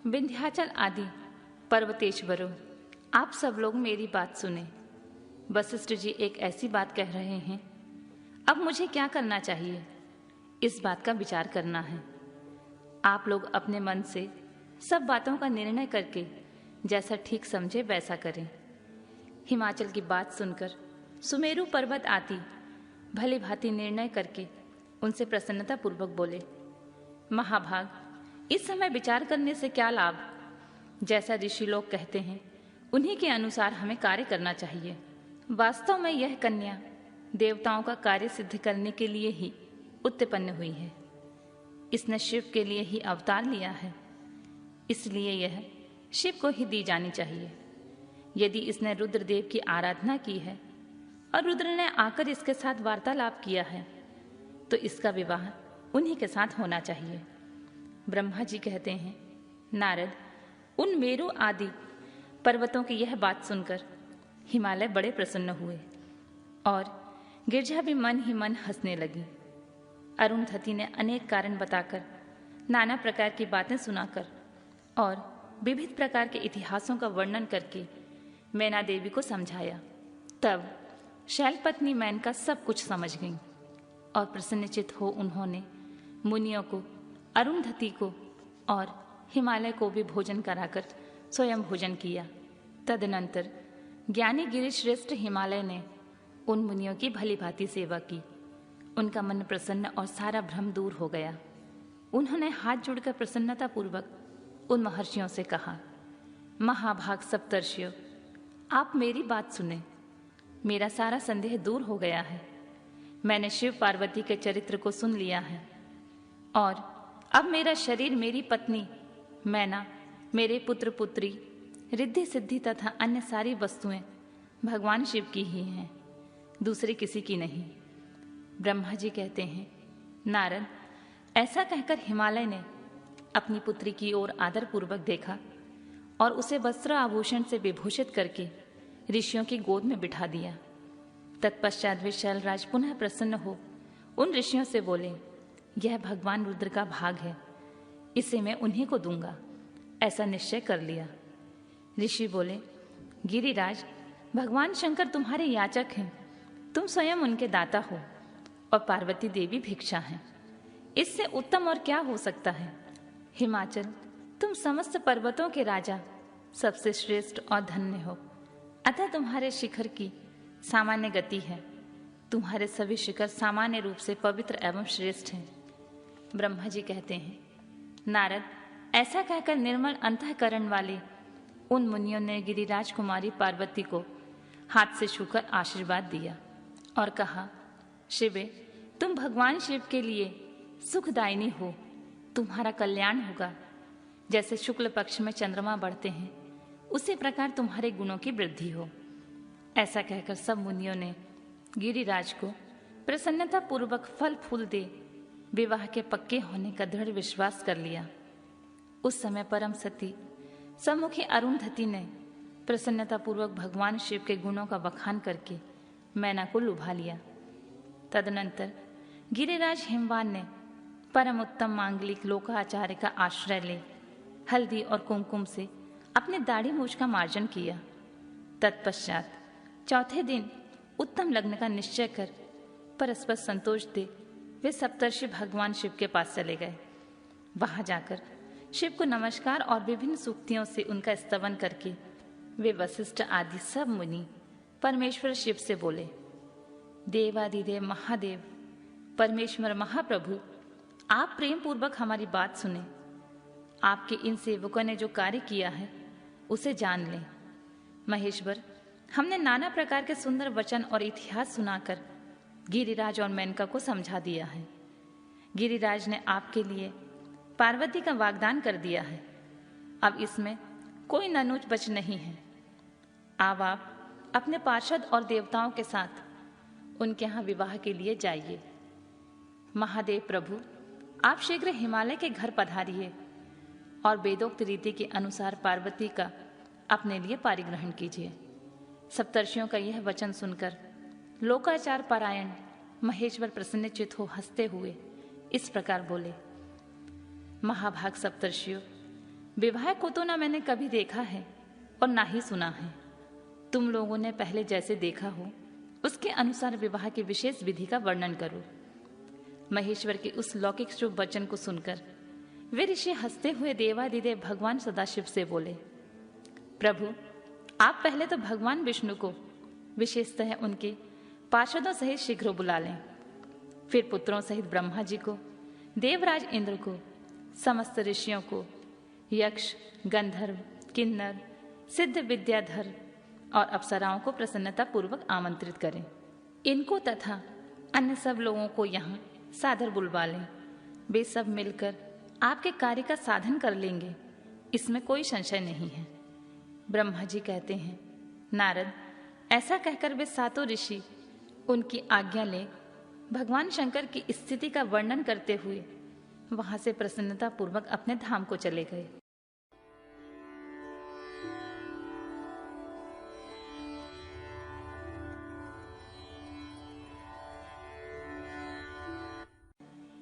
A: विंध्याचल आदि पर्वतेश्वरों, आप सब लोग मेरी बात सुने। वशिष्ठ जी एक ऐसी बात कह रहे हैं, अब मुझे क्या करना चाहिए, इस बात का विचार करना है। आप लोग अपने मन से सब बातों का निर्णय करके जैसा ठीक समझे वैसा करें। हिमाचल की बात सुनकर सुमेरु पर्वत आती भली भांति निर्णय करके उनसे प्रसन्नता पूर्वक बोले, महाभाग, इस समय विचार करने से क्या लाभ। जैसा ऋषि लोग कहते हैं उन्हीं के अनुसार हमें कार्य करना चाहिए। वास्तव में यह कन्या देवताओं का कार्य सिद्ध करने के लिए ही उत्पन्न हुई है। इसने शिव के लिए ही अवतार लिया है, इसलिए यह शिव को ही दी जानी चाहिए। यदि इसने रुद्रदेव की आराधना की है और रुद्र ने आकर इसके साथ वार्तालाप किया है तो इसका विवाह उन्हीं के साथ होना चाहिए। ब्रह्मा जी कहते हैं, नारद, उन मेरु आदि पर्वतों की यह बात सुनकर हिमालय बड़े प्रसन्न हुए और गिरजा भी मन ही मन हंसने लगी। अरुंधति ने अनेक कारण बताकर, नाना प्रकार की बातें सुनाकर और विविध प्रकार के इतिहासों का वर्णन करके मैना देवी को समझाया। तब शैलपत्नी मेनका सब कुछ समझ गई और प्रसन्नचित हो उन्होंने मुनियों को, अरुंधति को और हिमालय को भी भोजन कराकर स्वयं भोजन किया। तदनंतर ज्ञानी गिरिश्रेष्ठ हिमालय ने उन मुनियों की भली भांति सेवा की। उनका मन प्रसन्न और सारा भ्रम दूर हो गया। उन्होंने हाथ जोड़कर प्रसन्नता पूर्वक उन महर्षियों से कहा, महाभाग सप्तर्षियों, आप मेरी बात सुने। मेरा सारा संदेह दूर हो गया है। मैंने शिव पार्वती के चरित्र को सुन लिया है और अब मेरा शरीर, मेरी पत्नी मैना, मेरे पुत्र पुत्री, रिद्धि सिद्धि तथा अन्य सारी वस्तुएं भगवान शिव की ही हैं, दूसरे किसी की नहीं। ब्रह्मा जी कहते हैं, नारद, ऐसा कहकर हिमालय ने अपनी पुत्री की ओर आदरपूर्वक देखा और उसे वस्त्र आभूषण से विभूषित करके ऋषियों की गोद में बिठा दिया। तत्पश्चात वे शैलराज पुनः प्रसन्न हो उन ऋषियों से बोले, यह भगवान रुद्र का भाग है, इसे मैं उन्हीं को दूंगा। ऐसा निश्चय कर लिया। ऋषि बोले, गिरिराज, भगवान शंकर तुम्हारे याचक हैं, तुम स्वयं उनके दाता हो और पार्वती देवी भिक्षा हैं। इससे उत्तम और क्या हो सकता है। हिमाचल, तुम समस्त पर्वतों के राजा, सबसे श्रेष्ठ और धन्य हो, अतः तुम्हारे शिखर की सामान्य गति है। तुम्हारे सभी शिखर सामान्य रूप से पवित्र एवं श्रेष्ठ हैं। ब्रह्मा जी कहते हैं, नारद, ऐसा कहकर निर्मल अंतःकरण वाले उन मुनियों ने गिरिराज कुमारी पार्वती को हाथ से छूकर आशीर्वाद दिया और कहा, शिवे, तुम भगवान शिव के लिए सुखदायिनी हो, तुम्हारा कल्याण होगा। जैसे शुक्ल पक्ष में चंद्रमा बढ़ते हैं, उसी प्रकार तुम्हारे गुणों की वृद्धि हो। ऐसा कहकर सब मुनियों ने गिरिराज को प्रसन्नता पूर्वक फल फूल दे विवाह के पक्के होने का दृढ़ विश्वास कर लिया। उस समय परम सती सम्मुखी अरुंधति ने प्रसन्नता पूर्वक भगवान शिव के गुणों का बखान करके मैना को लुभा लिया। तदनंतर गिरिराज हिमवान ने परम उत्तम मांगलिक लोकाचार्य का आश्रय ले हल्दी और कुमकुम से अपने दाढ़ी मूछ का मार्जन किया। तत्पश्चात चौथे दिन उत्तम लग्न का निश्चय कर परस्पर संतोष दे वे सप्तर्षि भगवान शिव के पास चले गए। वहां जाकर शिव को नमस्कार और विभिन्न सूक्तियों से उनका स्तवन करके वे वशिष्ठ आदि सब मुनि परमेश्वर शिव से बोले, देवादिदेव महादेव, परमेश्वर महाप्रभु, आप प्रेम पूर्वक हमारी बात सुने। आपके इन सेवकों ने जो कार्य किया है उसे जान लें। महेश्वर, हमने नाना प्रकार के सुंदर वचन और इतिहास सुनाकर गिरिराज और मेनका को समझा दिया है। गिरिराज ने आपके लिए पार्वती का वाग्दान कर दिया है। अब इसमें कोई ननुच बच नहीं है। अब आप अपने पार्षद और देवताओं के साथ उनके यहाँ विवाह के लिए जाइए। महादेव प्रभु, आप शीघ्र हिमालय के घर पधारिए और वेदोक्त रीति के अनुसार पार्वती का अपने लिए पारिग्रहण कीजिए। सप्तर्षियों का यह वचन सुनकर लोकाचार पारायण महेश्वर प्रसन्नचित हो हंसते हुए इस प्रकार बोले, महाभाग सप्तर्षियों, विवाह को तो ना मैंने कभी देखा है और ना ही सुना है। तुम लोगों ने पहले जैसे देखा हो उसके अनुसार विवाह की विशेष विधि का वर्णन करो। महेश्वर के उस लौकिक शुभ वचन को सुनकर वे ऋषि हंसते हुए देवादिदेव भगवान सदाशिव से बोले, प्रभु, आप पहले तो भगवान विष्णु को विशेषतः उनके पार्षदों सहित शीघ्र बुला लें। फिर पुत्रों सहित ब्रह्मा जी को, देवराज इंद्र को, समस्त ऋषियों को, यक्ष, गंधर्व, किन्नर, सिद्ध विद्याधर और अप्सराओं को प्रसन्नता पूर्वक आमंत्रित करें। इनको तथा अन्य सब लोगों को यहाँ सादर बुलवा लें। वे सब मिलकर आपके कार्य का साधन कर लेंगे, इसमें कोई संशय नहीं है। ब्रह्मा जी कहते हैं, नारद, ऐसा कहकर वे सातों ऋषि उनकी आज्ञा ले भगवान शंकर की स्थिति का वर्णन करते हुए वहां से प्रसन्नता पूर्वक अपने धाम को चले गए।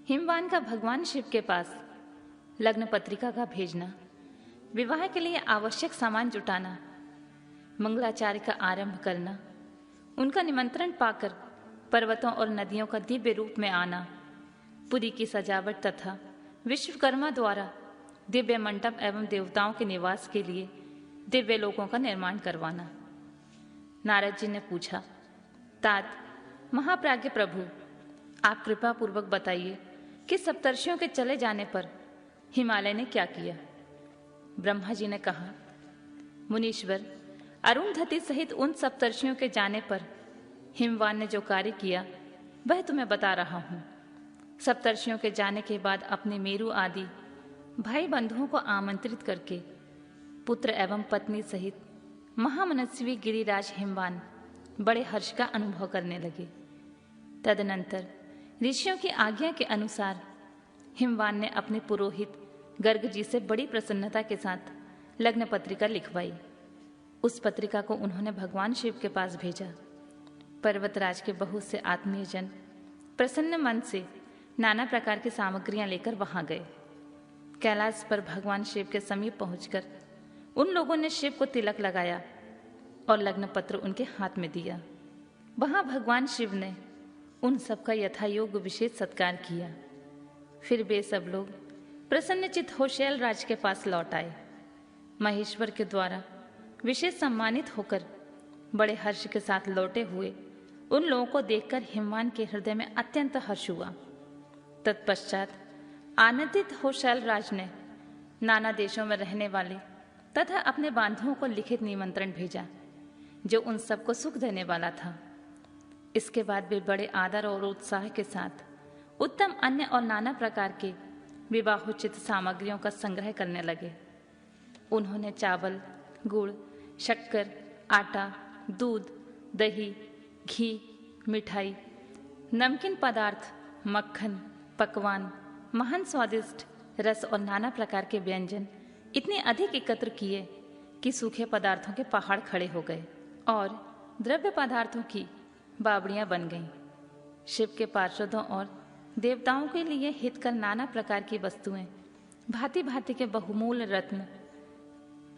A: हिमवान का भगवान शिव के पास लग्न पत्रिका का भेजना, विवाह के लिए आवश्यक सामान जुटाना, मंगलाचार्य का आरंभ करना, उनका निमंत्रण पाकर पर्वतों और नदियों का दिव्य रूप में आना, पुरी की सजावट तथा विश्वकर्मा द्वारा दिव्य मंडप एवं देवताओं के निवास के लिए दिव्य लोकों का निर्माण करवाना। नारद जी ने पूछा, तात महाप्राज्ञ प्रभु, आप कृपा पूर्वक बताइए कि सप्तर्षियों के चले जाने पर हिमालय ने क्या किया। ब्रह्मा जी ने कहा, मुनीश्वर, अरुंधति सहित उन सप्तर्षियों के जाने पर हिमवान ने जो कार्य किया वह तुम्हें बता रहा हूं। सप्तर्षियों के जाने के बाद अपने मेरु आदि भाई बंधुओं को आमंत्रित करके पुत्र एवं पत्नी सहित महामनस्वी गिरिराज हिमवान बड़े हर्ष का अनुभव करने लगे। तदनंतर ऋषियों की आज्ञा के अनुसार हिमवान ने अपने पुरोहित गर्ग जी से बड़ी प्रसन्नता के साथ लग्न पत्रिका लिखवाई। उस पत्रिका को उन्होंने भगवान शिव के पास भेजा। पर्वतराज के बहुत से आत्मीय जन प्रसन्न मन से नाना प्रकार की सामग्रियां लेकर वहां गए। कैलाश पर भगवान शिव के समीप पहुंचकर उन लोगों ने शिव को तिलक लगाया और लग्न पत्र उनके हाथ में दिया। वहां भगवान शिव ने उन सबका यथायोग्य विशेष सत्कार किया। फिर वे सब लोग प्रसन्नचित्त हो शैलराज के पास लौट आए। महेश्वर के द्वारा विशेष सम्मानित होकर बड़े हर्ष के साथ लौटे हुए उन लोगों को देखकर हिमवान के हृदय में अत्यंत हर्ष हुआ। तत्पश्चात आनंदित हो शैलराज ने नाना देशों में रहने वाले तथा अपने बांधुओं को लिखित निमंत्रण भेजा, जो उन सबको सुख देने वाला था। इसके बाद वे बड़े आदर और उत्साह के साथ उत्तम अन्य और नाना प्रकार के विवाहोचित सामग्रियों का संग्रह करने लगे। उन्होंने चावल, गुड़, शक्कर, आटा, दूध, दही, घी, मिठाई, नमकीन पदार्थ, मक्खन, पकवान, महान स्वादिष्ट रस और नाना प्रकार के व्यंजन इतने अधिक एकत्र किए कि सूखे पदार्थों के पहाड़ खड़े हो गए और द्रव्य पदार्थों की बावड़ियां बन गईं। शिव के पार्षदों और देवताओं के लिए हितकर नाना प्रकार की वस्तुएं, भांति भांति के बहुमूल्य रत्न,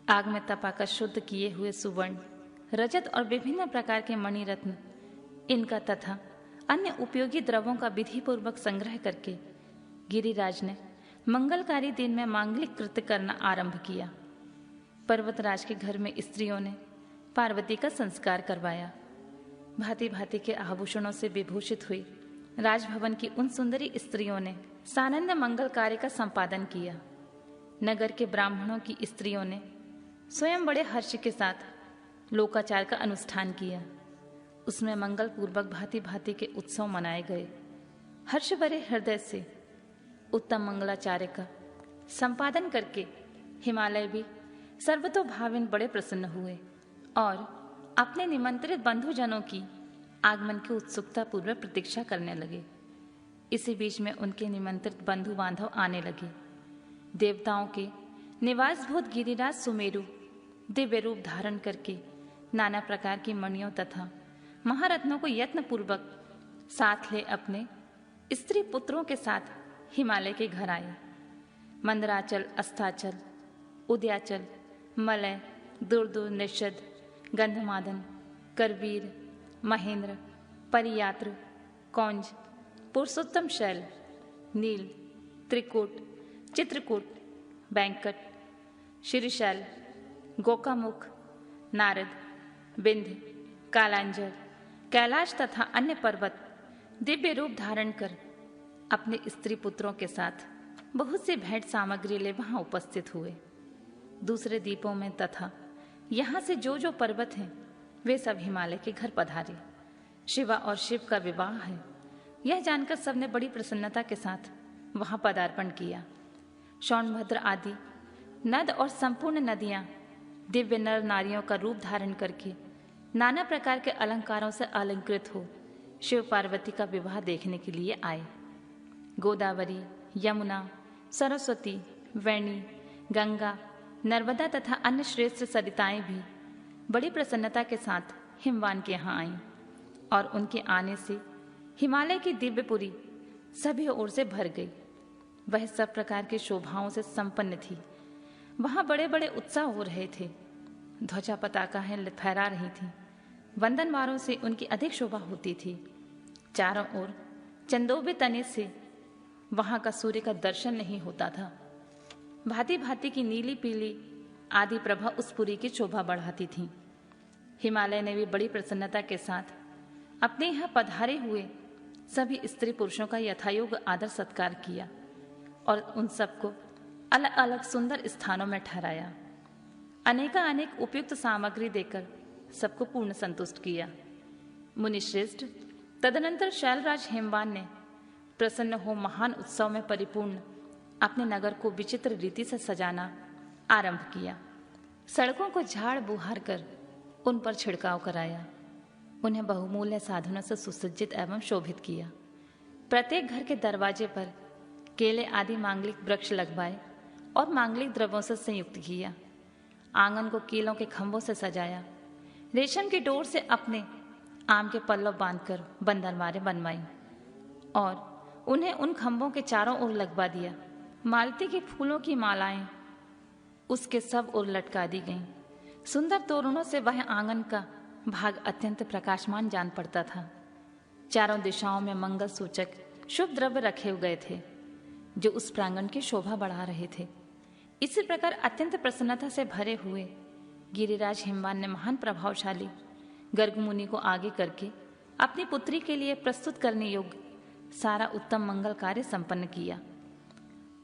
A: आग में तपाकर शुद्ध किए हुए सुवर्ण, रजत और विभिन्न प्रकार के मणि रत्न, इनका तथा अन्य उपयोगी द्रव्यों का विधि पूर्वक संग्रह करके गिरिराज ने मंगलकारी दिन में मांगलिक कृत्य करना आरंभ किया। पर्वतराज के घर में स्त्रियों ने पार्वती का संस्कार करवाया। भांति भांति के आभूषणों से विभूषित हुई राजभवन की उन सुंदरी स्त्रियों ने सानंद मंगल कार्य का संपादन किया। नगर के ब्राह्मणों की स्त्रियों ने स्वयं बड़े हर्ष के साथ लोकाचार का अनुष्ठान किया। उसमें मंगल पूर्वक भांति भांति के उत्सव मनाए गए। हर्ष भरे हृदय से उत्तम मंगलाचार्य का संपादन करके हिमालय भी सर्वतोभावेन बड़े प्रसन्न हुए और अपने निमंत्रित बंधुजनों की आगमन की उत्सुकता पूर्वक प्रतीक्षा करने लगे। इसी बीच में उनके निमंत्रित बंधु बांधव आने लगे। देवताओं के निवासभूत गिरिराज सुमेरु दिव्य रूप धारण करके नाना प्रकार की मणियों तथा महारत्नों को यत्न पूर्वक साथ ले अपने स्त्री पुत्रों के साथ हिमालय के घर आए। मंदराचल, अस्ताचल, उदयाचल, मलय, दुर्दुर, निषद, गंधमादन, करवीर, महेंद्र, परियात्र, कौंज, पुरुषोत्तम शैल, नील, त्रिकूट, चित्रकूट, बैंकट, श्रीशैल, गोकामुख, नारद, विंध्य, कालांजर, कैलाश तथा अन्य पर्वत दिव्य रूप धारण कर अपने स्त्री पुत्रों के साथ बहुत सी भेंट सामग्री ले वहां उपस्थित हुए। दूसरे द्वीपों में तथा यहाँ से जो जो पर्वत हैं वे सब हिमालय के घर पधारे। शिवा और शिव का विवाह है, यह जानकर सबने बड़ी प्रसन्नता के साथ वहां पदार्पण किया। शौनभद्र आदि नद और संपूर्ण नदियां दिव्य नर नारियों का रूप धारण करके नाना प्रकार के अलंकारों से अलंकृत हो शिव पार्वती का विवाह देखने के लिए आए। गोदावरी, यमुना, सरस्वती, वेणी, गंगा, नर्मदा तथा अन्य श्रेष्ठ सरिताएं भी बड़ी प्रसन्नता के साथ हिमवान के यहाँ आईं और उनके आने से हिमालय की दिव्यपुरी सभी ओर से भर गई। वह सब प्रकार की शोभाओं से संपन्न थी। वहां बड़े बड़े उत्सव हो रहे थे। ध्वजा पताकाएं फहरा रही थीं। वंदनवारों से उनकी अधिक शोभा होती थी। चारों ओर चंदोबे तने से वहां का सूर्य का दर्शन नहीं होता था। भांति भांति की नीली पीली आदि प्रभा उस पुरी की शोभा बढ़ाती थी। हिमालय ने भी बड़ी प्रसन्नता के साथ अपने यहाँ पधारे हुए सभी स्त्री पुरुषों का यथायोग्य आदर सत्कार किया और उन सबको अलग अलग सुंदर स्थानों में ठहराया। अनेक उपयुक्त सामग्री देकर सबको पूर्ण संतुष्ट किया। मुनिश्रेष्ठ, तदनंतर शैलराज हिमवान ने प्रसन्न हो महान उत्सव में परिपूर्ण अपने नगर को विचित्र रीति से सजाना आरंभ किया। सड़कों को झाड़ बुहार कर उन पर छिड़काव कराया। उन्हें बहुमूल्य साधनों से सुसज्जित एवं शोभित किया। प्रत्येक घर के दरवाजे पर केले आदि मांगलिक वृक्ष लगवाए और मांगलिक द्रव्यों से संयुक्त किया। आंगन को कीलों के खंभों से सजाया। रेशम की डोर से अपने आम के पल्लव बांधकर बंधनवारें बनवाई और उन्हें उन खंभों के चारों ओर लगवा दिया। मालती के फूलों की मालाएं उसके सब ओर लटका दी गईं। सुंदर तोरणों से वह आंगन का भाग अत्यंत प्रकाशमान जान पड़ता था। चारों दिशाओं में मंगल सूचक शुभ द्रव्य रखे गए थे जो उस प्रांगण की शोभा बढ़ा रहे थे। इसी प्रकार अत्यंत प्रसन्नता से भरे हुए गिरिराज हिमवान ने महान प्रभावशाली गर्ग मुनि को आगे करके अपनी पुत्री के लिए प्रस्तुत करने योग्य सारा उत्तम मंगल कार्य संपन्न किया।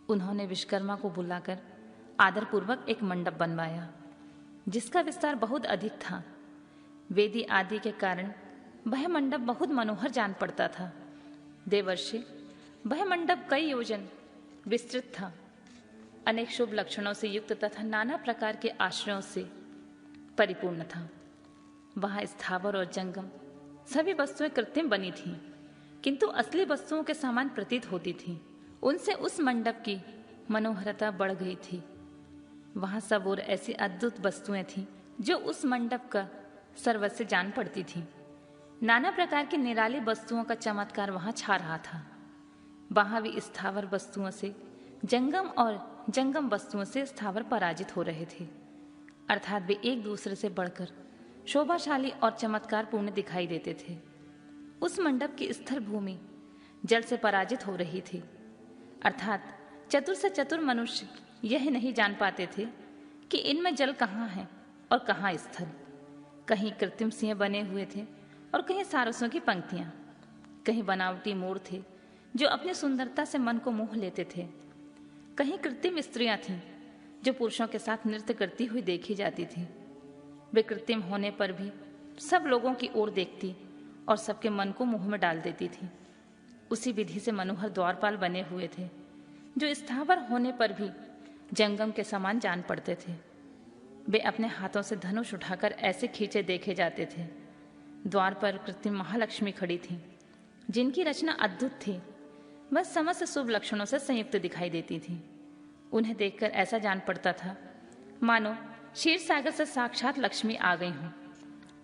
A: उन्होंने विश्वकर्मा को बुलाकर आदरपूर्वक एक मंडप बनवाया जिसका विस्तार बहुत अधिक था। वेदी आदि के कारण वह मंडप बहुत मनोहर जान पड़ता था। देवर्षि, वह मंडप कई योजन विस्तृत था, अनेक शुभ लक्षणों से युक्त तथा नाना प्रकार के आश्रयों से परिपूर्ण था। वहां स्थावर और जंगम सभी वस्तुएं कृत्रिम बनी थीं, किंतु असली वस्तुओं के समान प्रतीत होती थीं। उनसे उस मंडप की मनोहरता बढ़ गई थी। वहां सब और ऐसी अद्भुत वस्तुएं थीं जो उस मंडप का सर्वस्व जान पड़ती थीं। नाना प्रकार की निराली वस्तुओं का चमत्कार वहां छा रहा था। वहां भी स्थावर वस्तुओं से जंगम और जंगम वस्तुओं से स्थावर पराजित हो रहे थे, अर्थात वे एक दूसरे से बढ़कर शोभाशाली और चमत्कारपूर्ण दिखाई देते थे। उस मंडप की स्थल भूमि जल से पराजित हो रही थी, अर्थात चतुर से चतुर मनुष्य यह नहीं जान पाते थे कि इनमें जल कहाँ है और कहाँ स्थल। कहीं कृत्रिम सिंह बने हुए थे और कहीं सारसों की पंक्तियां, कहीं बनावटी मोर थे जो अपनी सुंदरता से मन को मोह लेते थे, कहीं कृत्रिम स्त्रियां थीं जो पुरुषों के साथ नृत्य करती हुई देखी जाती थी। वे कृत्रिम होने पर भी सब लोगों की ओर देखती और सबके मन को मुंह में डाल देती थी। उसी विधि से मनोहर द्वारपाल बने हुए थे जो स्थावर होने पर भी जंगम के समान जान पड़ते थे। वे अपने हाथों से धनुष उठाकर ऐसे खींचे देखे जाते थे। द्वार पर कृत्रिम महालक्ष्मी खड़ी थी जिनकी रचना अद्भुत थी। वह समस्त शुभ लक्षणों से संयुक्त दिखाई देती थी। उन्हें देखकर ऐसा जान पड़ता था मानो क्षीर सागर से साक्षात लक्ष्मी आ गई हूं।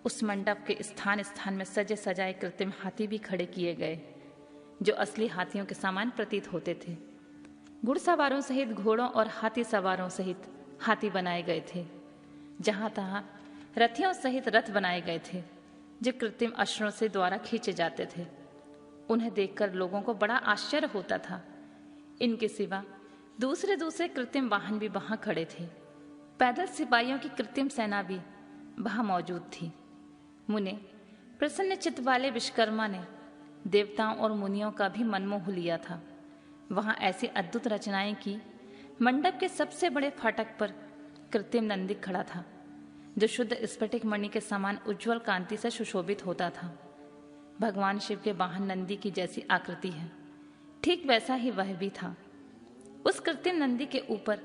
A: उस मंडप के स्थान स्थान में सजे सजाए कृत्रिम हाथी भी खड़े किए गए जो असली हाथियों के समान प्रतीत होते थे। घुड़सवारों सहित घोड़ों और हाथी सवारों सहित हाथी बनाए गए थे। जहां तहां रथियों सहित रथ बनाए गए थे जो कृत्रिम अश्वों से द्वारा खींचे जाते थे। उन्हें देखकर लोगों को बड़ा आश्चर्य होता था। इनके सिवा दूसरे दूसरे कृत्रिम वाहन भी वहां खड़े थे। पैदल सिपाहियों की कृत्रिम सेना भी वहां मौजूद थी। मुने, प्रसन्न चित्त वाले विश्वकर्मा ने देवताओं और मुनियों का भी मन मोह लिया था। वहां ऐसी अद्भुत रचनाएं की। मंडप के सबसे बड़े फाटक पर कृत्रिम नंदी खड़ा था जो शुद्ध स्फटिक मणि के समान उज्जवल कांति से सुशोभित होता था। भगवान शिव के वाहन नंदी की जैसी आकृति है, ठीक वैसा ही वह भी था। उस कृत्रिम नंदी के ऊपर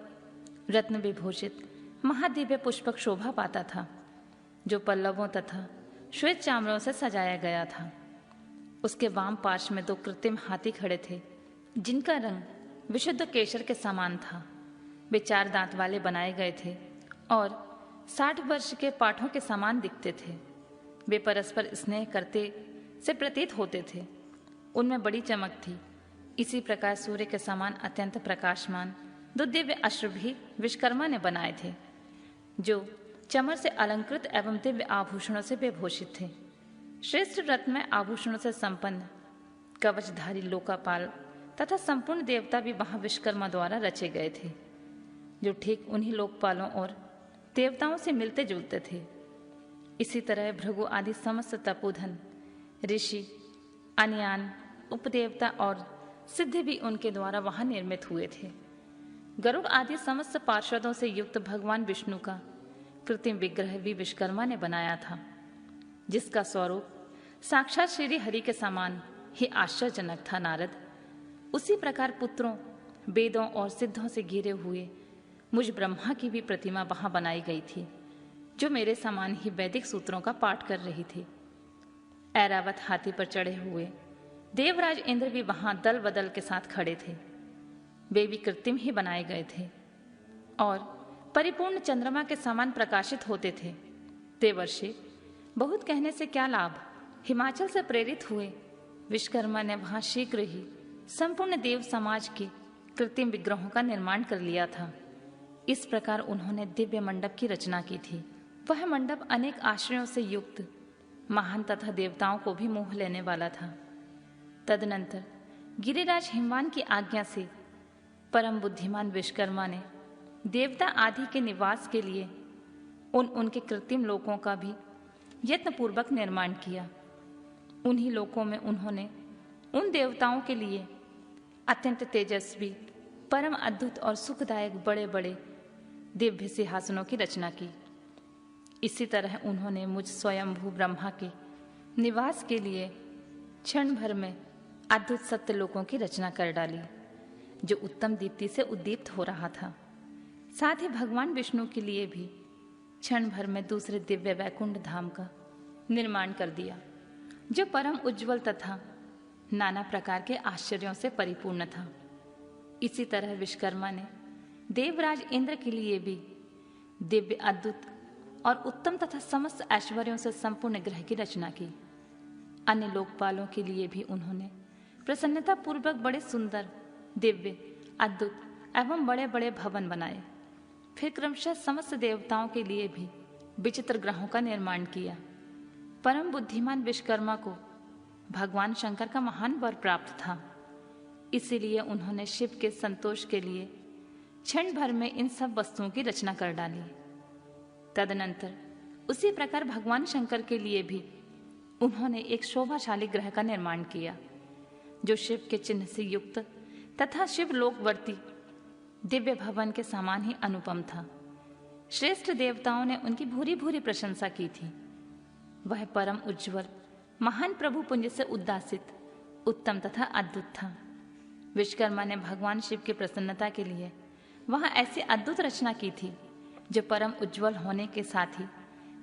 A: रत्न विभूषित महादिव्य पुष्पक शोभा पाता था जो पल्लवों तथा श्वेत चामरों से सजाया गया था। उसके वाम पार्श्व में 2 कृत्रिम हाथी खड़े थे जिनका रंग विशुद्ध केसर के समान था। वे 4 दांत वाले बनाए गए थे और 60 वर्ष के पाठों के समान दिखते थे। वे परस्पर स्नेह करते से प्रतीत होते थे। उनमें बड़ी चमक थी। इसी प्रकार सूर्य के समान अत्यंत प्रकाशमान 2 दिव्य अश्व भी विश्वकर्मा ने बनाए थे जो चमर से अलंकृत एवं दिव्य आभूषणों से विभूषित थे। श्रेष्ठ रत्नमय आभूषणों से संपन्न कवचधारी लोकापाल तथा संपूर्ण देवता भी वहां विश्वकर्मा द्वारा रचे गए थे जो ठीक उन्हीं लोकपालों और देवताओं से मिलते जुलते थे। इसी तरह भृगु आदि समस्त तपोधन, ऋषि, अन्यान, उपदेवता और सिद्ध भी उनके द्वारा वहां निर्मित हुए थे। गरुड़ आदि समस्त पार्षदों से युक्त भगवान विष्णु का कृत्रिम विग्रह भी विश्वकर्मा ने बनाया था जिसका स्वरूप साक्षात श्री हरि के समान ही आश्चर्यजनक था। नारद, उसी प्रकार पुत्रों, वेदों और सिद्धों से घिरे हुए मुझ ब्रह्मा की भी प्रतिमा वहां बनाई गई थी जो मेरे समान ही वैदिक सूत्रों का पाठ कर रही थी। ऐरावत हाथी पर चढ़े हुए देवराज इंद्र भी वहां दल बदल के साथ खड़े थे। वे भी कृत्रिम ही बनाए गए थे और परिपूर्ण चंद्रमा के समान प्रकाशित होते थे। देवर्षि, बहुत कहने से क्या लाभ। हिमाचल से प्रेरित हुए विश्वकर्मा ने वहां शीघ्र ही संपूर्ण देव समाज के कृत्रिम विग्रहों का निर्माण कर लिया था। इस प्रकार उन्होंने दिव्य मंडप की रचना की थी। वह मंडप अनेक आश्रयों से युक्त महान तथा देवताओं को भी मोह लेने वाला था। तदनंतर गिरिराज हिमवान की आज्ञा से परम बुद्धिमान विश्वकर्मा ने देवता आदि के निवास के लिए उनके कृत्रिम लोकों का भी यत्नपूर्वक निर्माण किया। उन्हीं लोकों में उन्होंने उन देवताओं के लिए अत्यंत तेजस्वी, परम अद्भुत और सुखदायक बड़े बड़े दिव्य सिंहासनों की रचना की। इसी तरह उन्होंने मुझ स्वयंभू ब्रह्मा के निवास के लिए क्षण भर में अद्भुत सत्यलोकों की रचना कर डाली, जो उत्तम दीप्ति से उद्दीप्त हो रहा था। साथ ही भगवान विष्णु के लिए भी क्षण भर में दूसरे दिव्य वैकुंठ धाम का निर्माण कर दिया, जो परम उज्जवल तथा नाना प्रकार के आश्चर्यों से परिपूर्ण था। इसी तरह विश्वकर्मा ने देवराज इंद्र के लिए भी दिव्य, अद्भुत और उत्तम तथा समस्त ऐश्वर्यों से संपूर्ण ग्रह की रचना की। अन्य लोकपालों के लिए भी उन्होंने प्रसन्नता पूर्वक बड़े सुंदर, दिव्य, अद्भुत एवं बड़े बड़े भवन बनाए। फिर क्रमशः समस्त देवताओं के लिए भी विचित्र ग्रहों का निर्माण किया। परम बुद्धिमान विश्वकर्मा को भगवान शंकर का महान वर प्राप्त था, इसीलिए उन्होंने शिव के संतोष के लिए क्षण भर में इन सब वस्तुओं की रचना कर डाली। तदनंतर उसी प्रकार भगवान शंकर के लिए भी उन्होंने एक शोभाशाली ग्रह का निर्माण किया, जो शिव के चिन्ह से युक्त तथा शिव लोकवर्ती दिव्य भवन के समान ही अनुपम था। श्रेष्ठ देवताओं ने उनकी भूरी भूरी प्रशंसा की थी। वह परम उज्ज्वल, महान प्रभु पुंज से उद्दासित, उत्तम तथा अद्भुत था। विश्वकर्मा ने भगवान शिव की प्रसन्नता के लिए वहां ऐसी अद्भुत रचना की थी, जो परम उज्ज्वल होने के साथ ही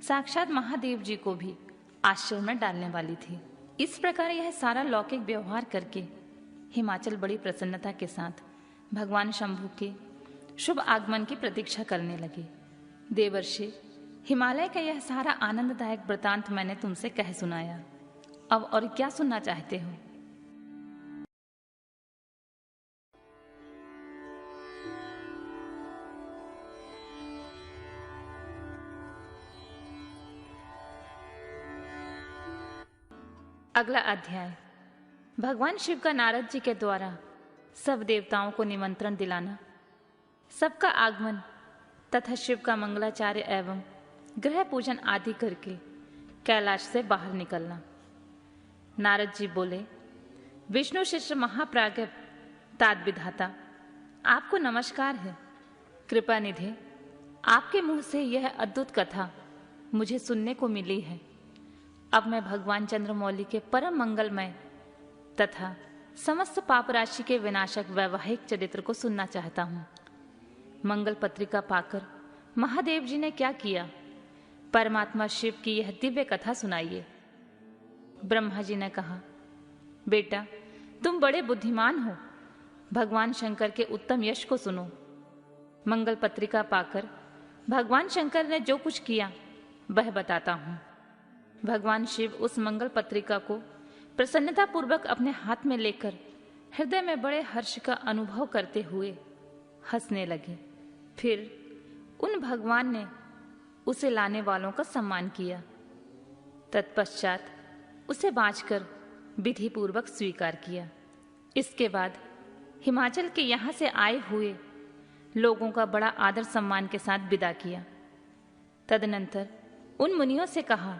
A: साक्षात महादेव जी को भी आश्चर्य में डालने वाली थी। इस प्रकार यह सारा लौकिक व्यवहार करके हिमाचल बड़ी प्रसन्नता के साथ भगवान शंभु के शुभ आगमन की प्रतीक्षा करने लगे। देवर्षि, हिमालय का यह सारा आनंददायक वृतांत मैंने तुमसे कह सुनाया। अब और क्या सुनना चाहते हो? अगला अध्याय, भगवान शिव का नारद जी के द्वारा सब देवताओं को निमंत्रण दिलाना, सबका आगमन तथा शिव का मंगलाचार्य एवं ग्रह पूजन आदि करके कैलाश से बाहर निकलना। नारद जी बोले, विष्णु शिष्य महाप्राज्ञ तात विधाता, आपको नमस्कार है। कृपा निधे, आपके मुंह से यह अद्भुत कथा मुझे सुनने को मिली है। अब मैं भगवान चंद्रमौली के परम मंगलमय तथा समस्त पाप राशि के विनाशक वैवाहिक चरित्र को सुनना चाहता हूँ। मंगल पत्रिका पाकर महादेव जी ने क्या किया, परमात्मा शिव की यह दिव्य कथा सुनाइए। ब्रह्मा जी ने कहा, बेटा तुम बड़े बुद्धिमान हो, भगवान शंकर के उत्तम यश को सुनो। मंगल पत्रिका पाकर भगवान शंकर ने जो कुछ किया वह बताता हूँ। भगवान शिव उस मंगल पत्रिका को प्रसन्नता पूर्वक अपने हाथ में लेकर हृदय में बड़े हर्ष का अनुभव करते हुए हंसने लगे। फिर उन भगवान ने उसे लाने वालों का सम्मान किया। तत्पश्चात उसे बांचकर विधि पूर्वक स्वीकार किया। इसके बाद हिमाचल के यहाँ से आए हुए लोगों का बड़ा आदर सम्मान के साथ विदा किया। तदनंतर उन मुनियों से कहा,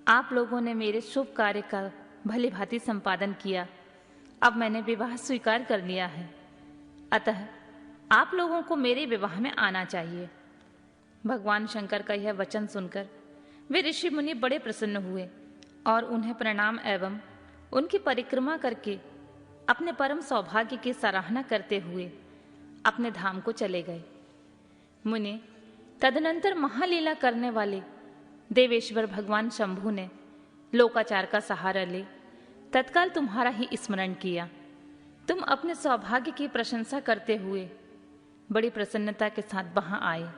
A: आप लोगों ने मेरे शुभ कार्य का भली भांति संपादन किया। अब मैंने विवाह स्वीकार कर लिया है, अतः आप लोगों को मेरे विवाह में आना चाहिए। भगवान शंकर का यह वचन सुनकर वे ऋषि मुनि बड़े प्रसन्न हुए और उन्हें प्रणाम एवं उनकी परिक्रमा करके अपने परम सौभाग्य की सराहना करते हुए अपने धाम को चले गए। मुनि, तदनंतर महालीला करने वाले देवेश्वर भगवान शंभु ने लोकाचार का सहारा ले तत्काल तुम्हारा ही स्मरण किया। तुम अपने सौभाग्य की प्रशंसा करते हुए बड़ी प्रसन्नता के साथ वहां आए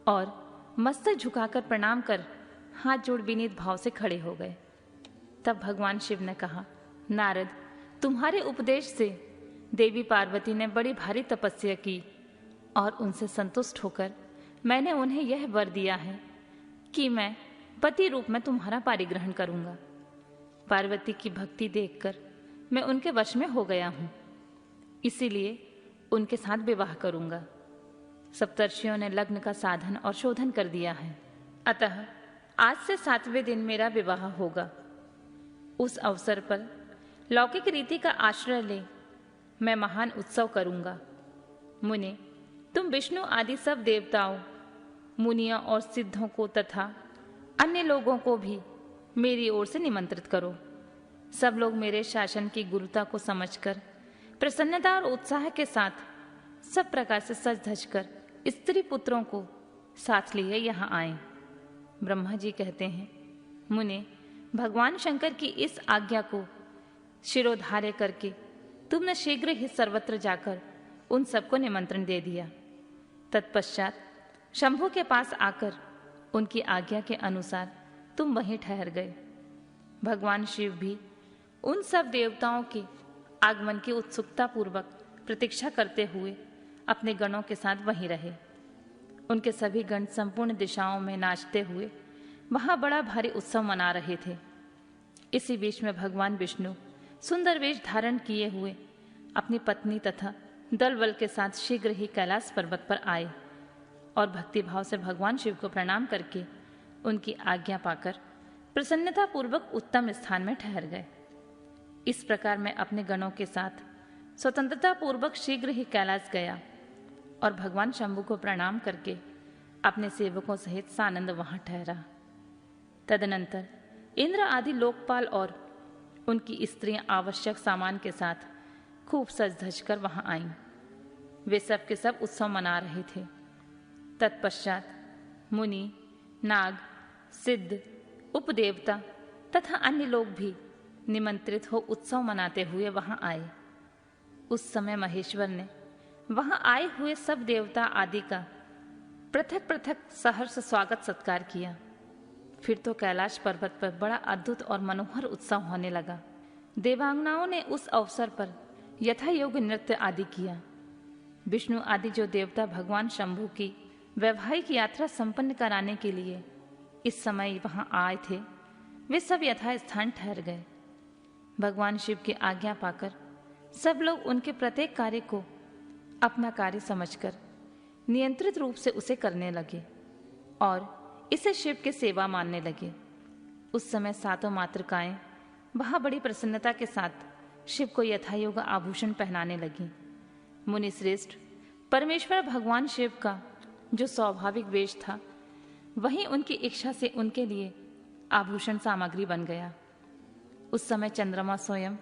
A: और मस्तक झुकाकर प्रणाम कर हाथ जोड़ विनीत भाव से खड़े हो गए। तब भगवान शिव ने कहा, नारद, तुम्हारे उपदेश से देवी पार्वती ने बड़ी भारी तपस्या की और उनसे संतुष्ट होकर मैंने उन्हें यह वर दिया है कि मैं पति रूप में तुम्हारा पारिग्रहण करूंगा। पार्वती की भक्ति देखकर मैं उनके वश में हो गया हूं, इसीलिए उनके साथ विवाह करूंगा। सप्तर्षियों ने लग्न का साधन और शोधन कर दिया है, अतः आज से 7वें दिन मेरा विवाह होगा। उस अवसर पर लौकिक रीति का आश्रय ले मैं महान उत्सव करूंगा। मुने, तुम विष्णु आदि सब देवताओं, मुनियों और सिद्धों को तथा अन्य लोगों को भी मेरी ओर से निमंत्रित करो। सब लोग मेरे शासन की गुरुता को समझकर प्रसन्नता और उत्साह के साथ सब प्रकार से सज धज कर स्त्री पुत्रों को साथ लिए यहाँ आए। ब्रह्मा जी कहते हैं, मुने, भगवान शंकर की इस आज्ञा को शिरोधार्य करके तुमने शीघ्र ही सर्वत्र जाकर उन सबको निमंत्रण दे दिया। तत्पश्चात शंभु के पास आकर उनकी आज्ञा के अनुसार तुम वहीं ठहर गए। भगवान शिव भी उन सब देवताओं के आगमन की उत्सुकता पूर्वक प्रतीक्षा करते हुए अपने गणों के साथ वहीं रहे। उनके सभी गण संपूर्ण दिशाओं में नाचते हुए वहां बड़ा भारी उत्सव मना रहे थे। इसी बीच में भगवान विष्णु सुंदर वेश धारण किए हुए अपनी पत्नी तथा दल बल के साथ शीघ्र ही कैलाश पर्वत पर आए और भक्तिभाव से भगवान शिव को प्रणाम करके उनकी आज्ञा पाकर प्रसन्नता पूर्वक उत्तम स्थान में ठहर गए। इस प्रकार मैं अपने गणों के साथ स्वतंत्रता पूर्वक शीघ्र ही कैलाश गया और भगवान शंभु को प्रणाम करके अपने सेवकों सहित सानंद वहां ठहरा। तदनंतर इंद्र आदि लोकपाल और उनकी स्त्रियां आवश्यक सामान के साथ खूब सज धज कर वहां आईं। वे सब के सब उत्सव मना रहे थे। तत्पश्चात मुनि, नाग, सिद्ध, उपदेवता तथा अन्य लोग भी निमंत्रित हो उत्सव मनाते हुए वहां आए। उस समय महेश्वर ने वहां आए हुए सब देवता आदि का पृथक पृथक सहर्ष स्वागत सत्कार किया। फिर तो कैलाश पर्वत पर बड़ा अद्भुत और मनोहर उत्सव होने लगा। देवांगनाओं ने उस अवसर पर यथा योग्य नृत्य आदि किया। विष्णु आदि जो देवता भगवान शंभु की वैवाहिक यात्रा संपन्न कराने के लिए इस समय वहां आए थे, वे सब यथा स्थान ठहर गए। भगवान शिव की आज्ञा पाकर सब लोग उनके प्रत्येक कार्य को अपना कार्य समझकर नियंत्रित रूप से उसे करने लगे और इसे शिव के सेवा मानने लगे। उस समय सातों मातृकाएं वहां बड़ी प्रसन्नता के साथ शिव को यथायोग्य आभूषण पहनाने लगी। मुनि श्रेष्ठ, परमेश्वर भगवान शिव का जो स्वाभाविक वेश था वहीं उनकी इच्छा से उनके लिए आभूषण सामग्री बन गया। उस समय चंद्रमा स्वयं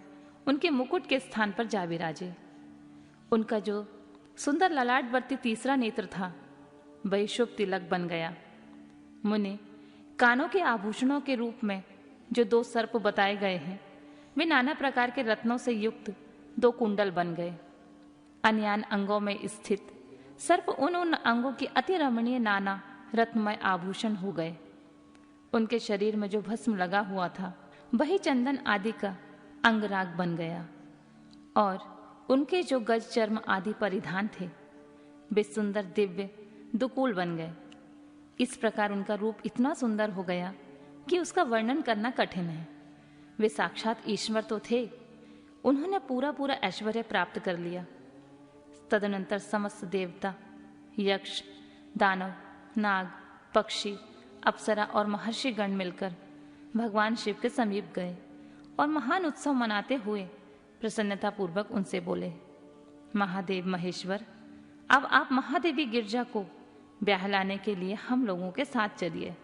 A: उनके मुकुट के स्थान पर जा विराजे। उनका जो सुंदर ललाटवर्ती तीसरा नेत्र था वही शुभ तिलक बन गया। मुने, कानों के आभूषणों के रूप में जो 2 सर्प बताए गए हैं वे नाना प्रकार के रत्नों से युक्त 2 कुंडल बन गए। अन्यान अंगों में स्थित सर्प उन अंगों की अति रमणीय नाना रत्नमय आभूषण हो गए। उनके शरीर में जो भस्म लगा हुआ था वही चंदन आदि का अंगराग बन गया और उनके जो गज चर्म आदि परिधान थे वे सुंदर दिव्य दुकूल बन गए। इस प्रकार उनका रूप इतना सुंदर हो गया कि उसका वर्णन करना कठिन है। वे साक्षात ईश्वर तो थे। उन्होंने पूरा पूरा ऐश्वर्य प्राप्त कर लिया। तदनंतर समस्त देवता, यक्ष, दानव, नाग, पक्षी, अप्सरा और महर्षि गण मिलकर भगवान शिव के समीप गए और महान उत्सव मनाते हुए प्रसन्नता पूर्वक उनसे बोले, महादेव महेश्वर, अब आप महादेवी गिरजा को ब्याह लाने के लिए हम लोगों के साथ चलिए,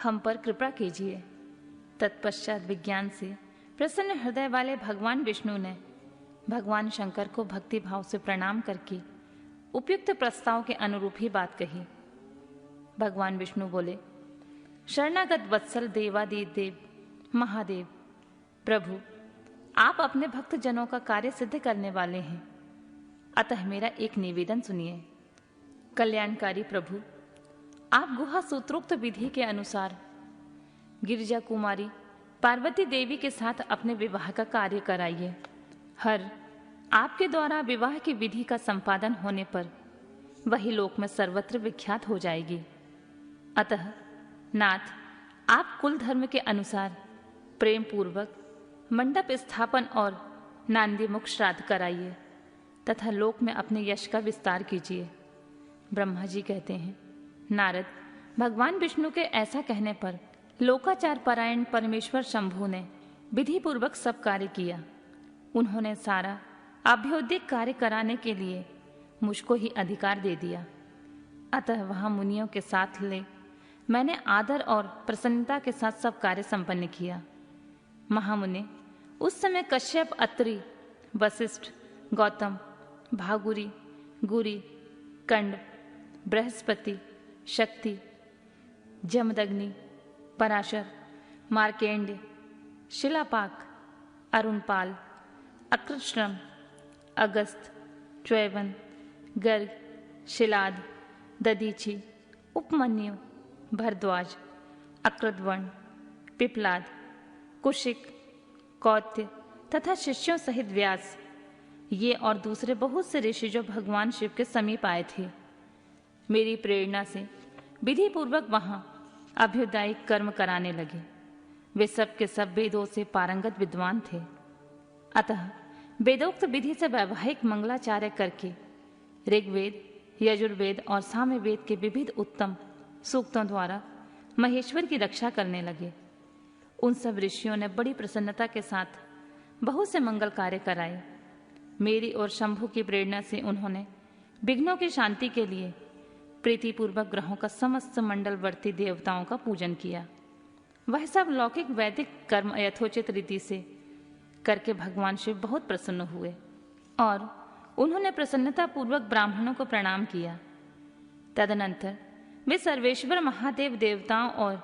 A: हम पर कृपा कीजिए। तत्पश्चात विज्ञान से प्रसन्न हृदय वाले भगवान विष्णु ने भगवान शंकर को भक्ति भाव से प्रणाम करके उपयुक्त प्रस्ताव के अनुरूप ही बात कही। भगवान विष्णु बोले, शरणागत वत्सल देवादि देव महादेव, प्रभु, आप अपने भक्त जनों का कार्य सिद्ध करने वाले हैं, अतः मेरा एक निवेदन सुनिए। कल्याणकारी प्रभु, आप गुहा सूत्रोक्त विधि के अनुसार गिरिजा कुमारी पार्वती देवी के साथ अपने विवाह का कार्य कराइए। हर आपके द्वारा विवाह की विधि का संपादन होने पर वही लोक में सर्वत्र विख्यात हो जाएगी। अतः नाथ, आप कुल धर्म के अनुसार प्रेम पूर्वक मंडप स्थापन और नांदी मुख श्राद्ध कराइए तथा लोक में अपने यश का विस्तार कीजिए। ब्रह्मा जी कहते हैं, नारद, भगवान विष्णु के ऐसा कहने पर लोकाचार परायण परमेश्वर शंभु ने विधि पूर्वक सब कार्य किया। उन्होंने सारा अभ्योदिक कार्य कराने के लिए मुझको ही अधिकार दे दिया। अतः वहां मुनियों के साथ ले मैंने आदर और प्रसन्नता के साथ सब कार्य संपन्न किया। महामुनि, उस समय कश्यप, अत्रि, वशिष्ठ, गौतम, भागुरी, गुरी, कंड, बृहस्पति, शक्ति, जमदग्नि, पराशर, मार्केंड्य, शिलापाक, अरुणपाल, अकृश्रम, अगस्त, च्यवन, गर्ग, शिलाद, ददीची, उपमन्यु, भरद्वाज, अकृतवर्ण, पिपलाद, कुशिक, कौत्य तथा शिष्यों सहित व्यास, ये और दूसरे बहुत से ऋषि जो भगवान शिव के समीप आए थे, मेरी प्रेरणा से विधि पूर्वक वहां अभ्युदायिक कर्म कराने लगे। वे सब के सब वेदों से पारंगत विद्वान थे। अतः वेदोक्त विधि से वैवाहिक मंगलाचार्य करके ऋग्वेद, यजुर्वेद और सामवेद के विविध उत्तम सूक्तों द्वारा महेश्वर की रक्षा करने लगे। उन सब ऋषियों ने बड़ी प्रसन्नता के साथ बहुत से मंगल कार्य कराए। मेरी और शंभु की प्रेरणा से उन्होंने विघ्नों की शांति के लिए प्रीतिपूर्वक ग्रहों का समस्त मंडलवर्ती देवताओं का पूजन किया। वह सब लौकिक वैदिक कर्म यथोचित रीति से करके भगवान शिव बहुत प्रसन्न हुए और उन्होंने प्रसन्नता पूर्वक ब्राह्मणों को प्रणाम किया। तदनंतर वे सर्वेश्वर महादेव देवताओं और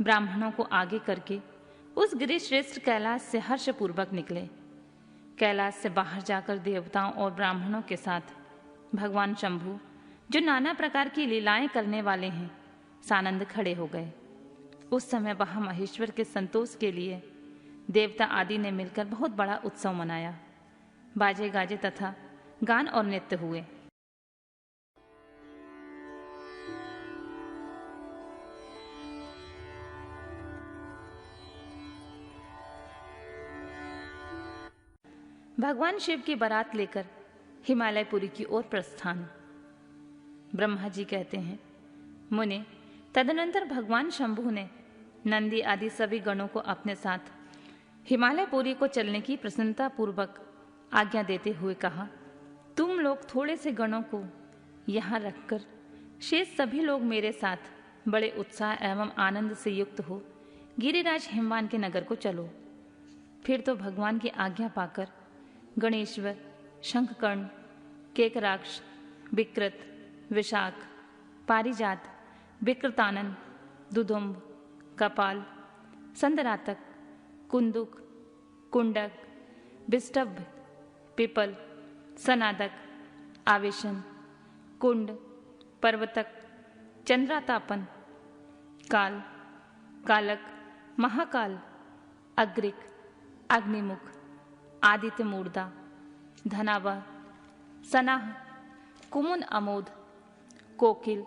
A: ब्राह्मणों को आगे करके उस गिरिश्रेष्ठ कैलाश से हर्षपूर्वक निकले। कैलाश से बाहर जाकर देवताओं और ब्राह्मणों के साथ भगवान शंभु, जो नाना प्रकार की लीलाएं करने वाले हैं, सानंद खड़े हो गए। उस समय वहां महेश्वर के संतोष के लिए देवता आदि ने मिलकर बहुत बड़ा उत्सव मनाया। बाजे गाजे तथा गान और नृत्य हुए। भगवान शिव की बारात लेकर हिमालयपुरी की ओर प्रस्थान। ब्रह्मा जी कहते हैं, मुने, तदनंतर भगवान शंभु ने नंदी आदि सभी गणों को अपने साथ हिमालयपुरी को चलने की प्रसन्नता पूर्वक आज्ञा देते हुए कहा, तुम लोग थोड़े से गणों को यहाँ रखकर शेष सभी लोग मेरे साथ बड़े उत्साह एवं आनंद से युक्त हो गिरिराज हिमवान के नगर को चलो। फिर तो भगवान की आज्ञा पाकर गणेश्वर, शंखकर्ण, केकराक्ष, विकृत, विशाख, पारिजात, विकृतानन, दुदुम्ब, कपाल, संदरातक, कुंदुक, कुंडक, विष्टभ, पिपल, सनादक, आवेशन, कुंड, पर्वतक, चंद्रातापन, काल, कालक, महाकाल, अग्रिक, अग्निमुख, आदित्य मूर्धा, धनावा, सनाह, कुमुन अमोद, कोकिल,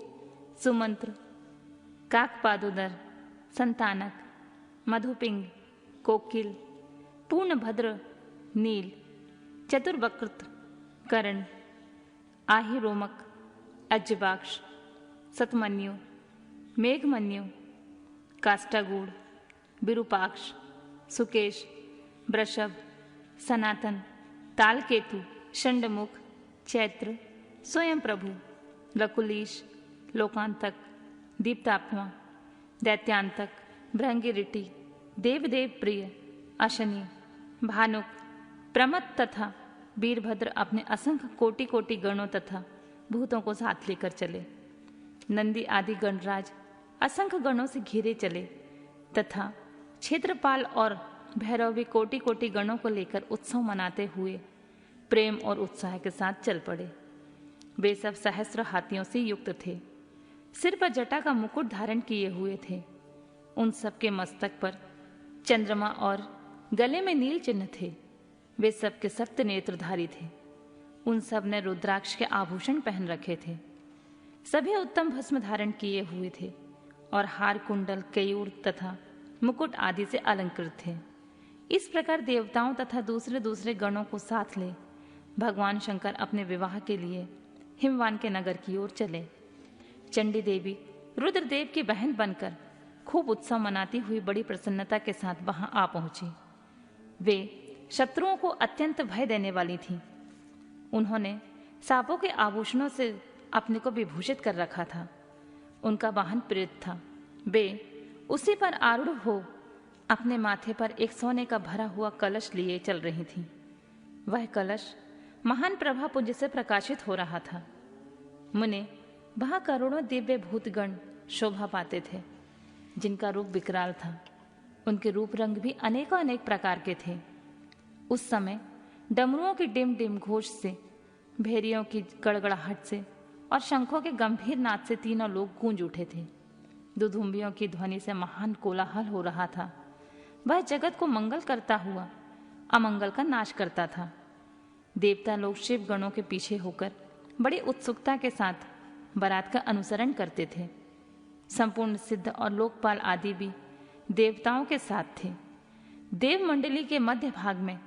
A: सुमंत्र, काकपादुदर, संतानक, मधुपिंग, कोकिल, पूर्णभद्र, नील, चतुर्वकृत, कर्ण, आहिरोमक, अज्जबाक्ष, सतमन्यु, मेघमन्यु, काष्टागूढ़, विरूपाक्ष, सुकेश, वृषभ, सनातन, तालकेतु, षंडमुख, चैत्र, स्वयं प्रभु, लकुलीश, लोकांतक, दीप्तात्मा, दैत्यांतक, भृंगिरिटी, देवदेव प्रिय, अशनि, भानुक, प्रमथ तथा वीरभद्र अपने असंख्य कोटि कोटि गणों तथा भूतों को साथ लेकर चले। नंदी आदि गणराज असंख्य गणों से घिरे चले तथा क्षेत्रपाल और भैरवी कोटि कोटि गणों को लेकर उत्सव मनाते हुए प्रेम और उत्साह के साथ चल पड़े। वे सब सहस्र हाथियों से युक्त थे, सिर पर जटा का मुकुट धारण किए हुए थे। उन सब के मस्तक पर चंद्रमा और गले में नील चिन्ह थे। वे सब के सप्त नेत्रधारी थे। उन सब ने रुद्राक्ष के आभूषण पहन रखे थे। सभी उत्तम भस्म धारण किए हुए थे और हार, कुंडल, केयूर तथा मुकुट आदि से अलंकृत थे। इस प्रकार देवताओं तथा दूसरे दूसरे गणों को साथ ले भगवान शंकर अपने विवाह के लिए हिमवान के नगर की ओर चले। चंडी देवी रुद्रदेव की बहन बनकर खूब उत्सव मनाती हुई बड़ी प्रसन्नता के साथ वहां आ पहुंची। वे शत्रुओं को अत्यंत भय देने वाली थीं। उन्होंने सांपों के आभूषणों से अपने को विभूषित कर रखा था। उनका वाहन प्रेत था। वे उसी पर आरूढ़ हो अपने माथे पर एक सोने का भरा हुआ कलश लिए चल रही थीं। वह कलश महान प्रभा पुंज से प्रकाशित हो रहा था। मुने वहां करोड़ों दिव्य भूतगण शोभा पाते थे, जिनका रूप विकराल था। उनके रूप रंग भी अनेकों अनेक प्रकार के थे। उस समय डमरुओं की डिम डिम घोष से, भेरियों की गड़गड़ाहट से और शंखों के गंभीर नाद से तीनों लोग गूंज उठे थे। दुधुम्बियों की ध्वनि से महान कोलाहल हो रहा था। वह जगत को मंगल करता हुआ अमंगल का नाश करता था। देवता लोग शिव गणों के पीछे होकर बड़ी उत्सुकता के साथ बारात का अनुसरण करते थे। संपूर्ण सिद्ध और लोकपाल आदि भी देवताओं के साथ थे। देव मंडली के मध्य भाग में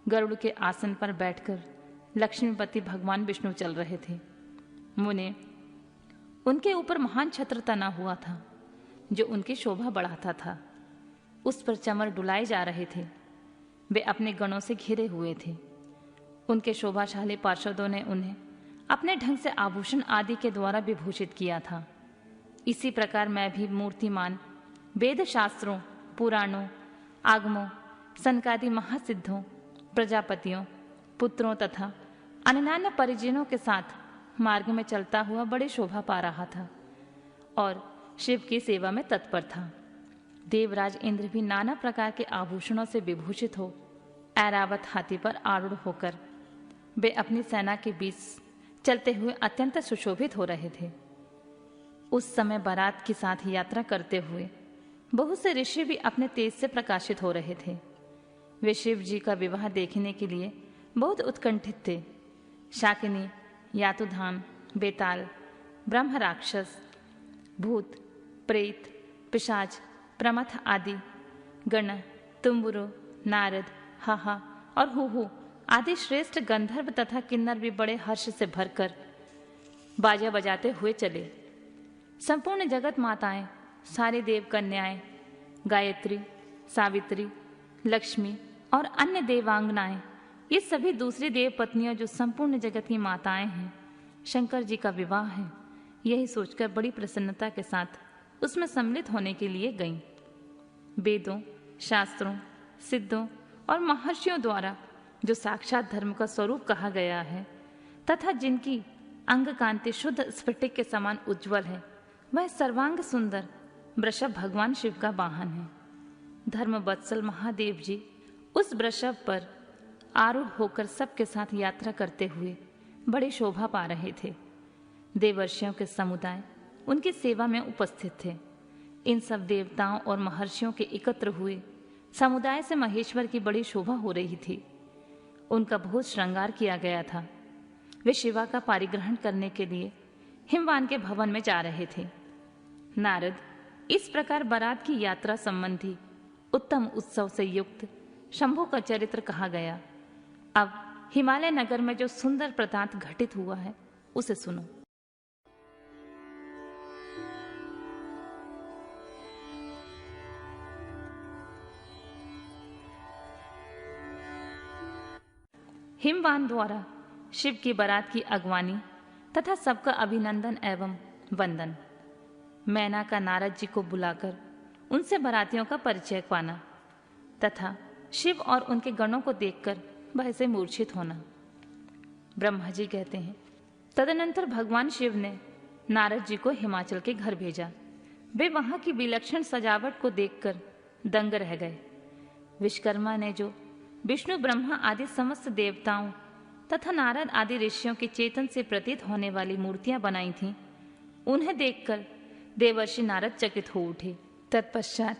A: गरुड़ के आसन पर बैठकर लक्ष्मीपति भगवान विष्णु चल रहे थे। मुने उनके ऊपर महान छत्र तना हुआ था, जो उनकी शोभा बढ़ाता था। उस पर चमर डुलाए जा रहे थे। वे अपने गणों से घिरे हुए थे। उनके शोभाशाली पार्षदों ने उन्हें अपने ढंग से आभूषण आदि के द्वारा विभूषित किया था। इसी प्रकार मैं भी मूर्तिमान वेद शास्त्रों, पुराणों, आगमों, सनकादि महासिद्धों, प्रजापतियों, पुत्रों तथा अन्यान्य परिजनों के साथ मार्ग में चलता हुआ बड़ी शोभा पा रहा था और शिव की सेवा में तत्पर था। देवराज इंद्र भी नाना प्रकार के आभूषणों से विभूषित हो ऐरावत हाथी पर आरूढ़ होकर वे अपनी सेना के बीच चलते हुए अत्यंत सुशोभित हो रहे थे। उस समय बारात के साथ यात्रा करते हुए बहुत से ऋषि भी अपने तेज से प्रकाशित हो रहे थे। वे शिव जी का विवाह देखने के लिए बहुत उत्कंठित थे। शाकिनी, यातुधान, बेताल, ब्रह्म राक्षस, भूत, प्रेत, पिशाच, प्रमथ आदि गण, तुम्बुरु, नारद, हाहा और हुहु आदि श्रेष्ठ गंधर्व तथा किन्नर भी बड़े हर्ष से भरकर बाजा बजाते हुए चले। संपूर्ण जगत माताएं, सारे देव कन्याएं, गायत्री, सावित्री, लक्ष्मी और अन्य देवांगनाएं, ये सभी दूसरी देव पत्नियां जो संपूर्ण जगत की माताएं हैं, शंकर जी का विवाह है, यही सोचकर बड़ी प्रसन्नता के साथ उसमें सम्मिलित होने के लिए गईं। वेदों, शास्त्रों, सिद्धों और महर्षियों द्वारा जो साक्षात धर्म का स्वरूप कहा गया है तथा जिनकी अंग कांति शुद्ध स्फटिक के समान उज्जवल है, वह सर्वांग सुंदर वृषभ भगवान शिव का वाहन है। धर्म वत्सल महादेव जी उस वृषभ पर आरूढ़ होकर सबके साथ यात्रा करते हुए बड़ी शोभा पा रहे थे। देवर्षियों के समुदाय उनकी सेवा में उपस्थित थे। इन सब देवताओं और महर्षियों के एकत्र हुए समुदाय से महेश्वर की बड़ी शोभा हो रही थी। उनका बहुत श्रृंगार किया गया था। वे शिवा का पारिग्रहण करने के लिए हिमवान के भवन में जा रहे थे। नारद इस प्रकार बारात की यात्रा संबंधी उत्तम उत्सव से युक्त शंभु का चरित्र कहा गया। अब हिमालय नगर में जो सुंदर वृतांत घटित हुआ है उसे सुनो। हिमवान द्वारा शिव की बारात की अगवानी तथा सबका अभिनंदन एवं वंदन। मैना का नारद जी को बुलाकर उनसे बारातियों का परिचय पाना तथा शिव और उनके गणों को देखकर वह से मूर्छित होना। ब्रह्मा जी कहते हैं, तदनंतर भगवान शिव ने नारद जी को हिमाचल के घर भेजा। वे वहां की विलक्षण सजावट को देखकर दंग रह गए। विश्वकर्मा ने जो विष्णु, ब्रह्मा आदि समस्त देवताओं तथा नारद आदि ऋषियों के चेतन से प्रतीत होने वाली मूर्तियां बनाई थीं, उन्हें देखकर देवर्षि नारद चकित हो उठे। तत्पश्चात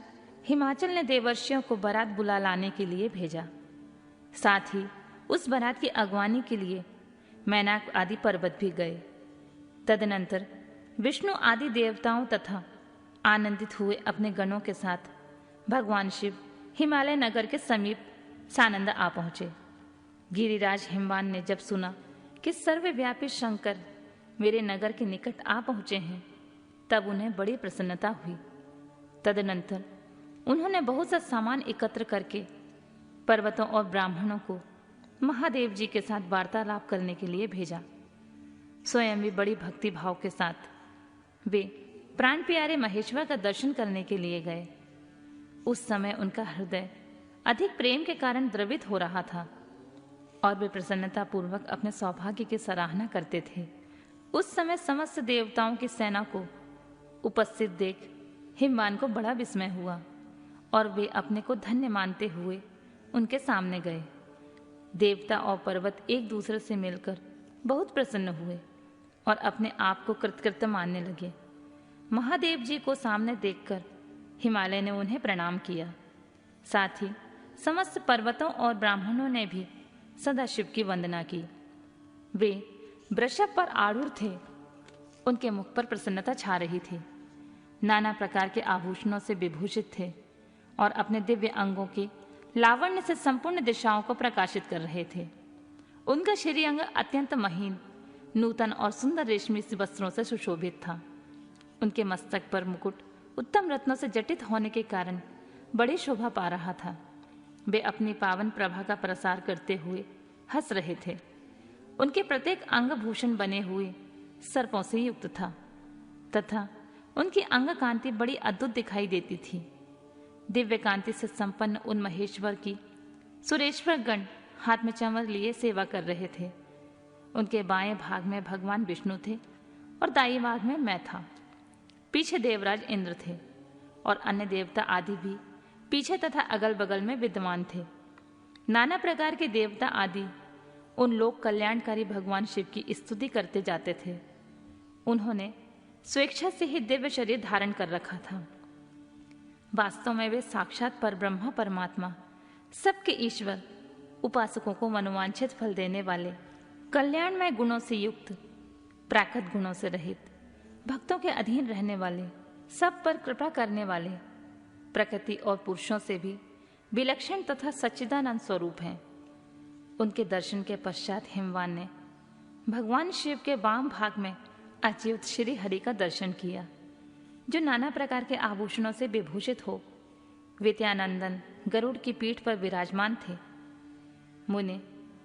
A: हिमाचल ने देवर्षियों को बारात बुला लाने के लिए भेजा। साथ ही उस बारात की अगवानी के लिए मैनाक आदि पर्वत भी गए। तदनंतर विष्णु आदि देवताओं तथा आनंदित हुए अपने गणों के साथ भगवान शिव हिमालय नगर के समीप सानंद आ पहुंचे। गिरिराज हिमवान ने जब सुना कि सर्वव्यापी शंकर मेरे नगर के निकट आ पहुंचे हैं, तब उन्हें बड़ी प्रसन्नता हुई। तदनंतर उन्होंने बहुत सा सामान एकत्र करके पर्वतों और ब्राह्मणों को महादेव जी के साथ वार्तालाप करने के लिए भेजा। स्वयं भी बड़ी भक्ति भाव के साथ वे प्राण प्यारे महेश्वर का दर्शन करने के लिए गए। उस समय उनका हृदय अधिक प्रेम के कारण द्रवित हो रहा था और वे प्रसन्नता पूर्वक अपने सौभाग्य की सराहना करते थे। उस समय समस्त देवताओं की सेना को उपस्थित देख हिमवान को बड़ा विस्मय हुआ और वे अपने को धन्य मानते हुए उनके सामने गए। देवता और पर्वत एक दूसरे से मिलकर बहुत प्रसन्न हुए और अपने आप को कृतकृत्य मानने लगे। महादेव जी को सामने देखकर हिमालय ने उन्हें प्रणाम किया। साथ ही समस्त पर्वतों और ब्राह्मणों ने भी सदाशिव की वंदना की। वे वृषभ पर आरूढ़ थे। उनके मुख पर प्रसन्नता छा रही थी। नाना प्रकार के आभूषणों से विभूषित थे और अपने दिव्य अंगों के लावण्य से संपूर्ण दिशाओं को प्रकाशित कर रहे थे। उनका श्रीअंग अत्यंत महीन, नूतन और सुंदर रेशमी वस्त्रों से सुशोभित था। उनके मस्तक पर मुकुट उत्तम रत्नों से जटित होने के कारण बड़ी शोभा पा रहा था। वे अपनी पावन प्रभा का प्रसार करते हुए हंस रहे थे। उनके प्रत्येक अंग भूषण बने हुए सर्पों से युक्त था तथा उनकी अंग कांति बड़ी अद्भुत दिखाई देती थी। दिव्य कांति से संपन्न उन महेश्वर की सुरेश्वर गण हाथ में चंवर लिए सेवा कर रहे थे। उनके बाएं भाग में भगवान विष्णु थे और दाई भाग में मैं था। पीछे देवराज इंद्र थे और अन्य देवता आदि भी पीछे तथा अगल बगल में विद्यमान थे। नाना प्रकार के देवता आदि उन लोक कल्याणकारी भगवान शिव की स्तुति करते जाते थे। उन्होंने स्वेच्छा से ही दिव्य शरीर धारण कर रखा था। वास्तव में वे साक्षात परब्रह्म परमात्मा, सबके ईश्वर, उपासकों को मनोवांछित फल देने वाले, कल्याणमय गुणों से युक्त, प्राकृत गुणों से रहित, भक्तों के अधीन रहने वाले, सब पर कृपा करने वाले, प्रकृति और पुरुषों से भी विलक्षण तथा सच्चिदानंद स्वरूप हैं। उनके दर्शन के पश्चात हिमवान ने भगवान शिव के वाम भाग में अच्युत श्री हरि का दर्शन किया, जो नाना प्रकार के आभूषणों से विभूषित हो विद्यानंदन गरुड़ की पीठ पर विराजमान थे। मुने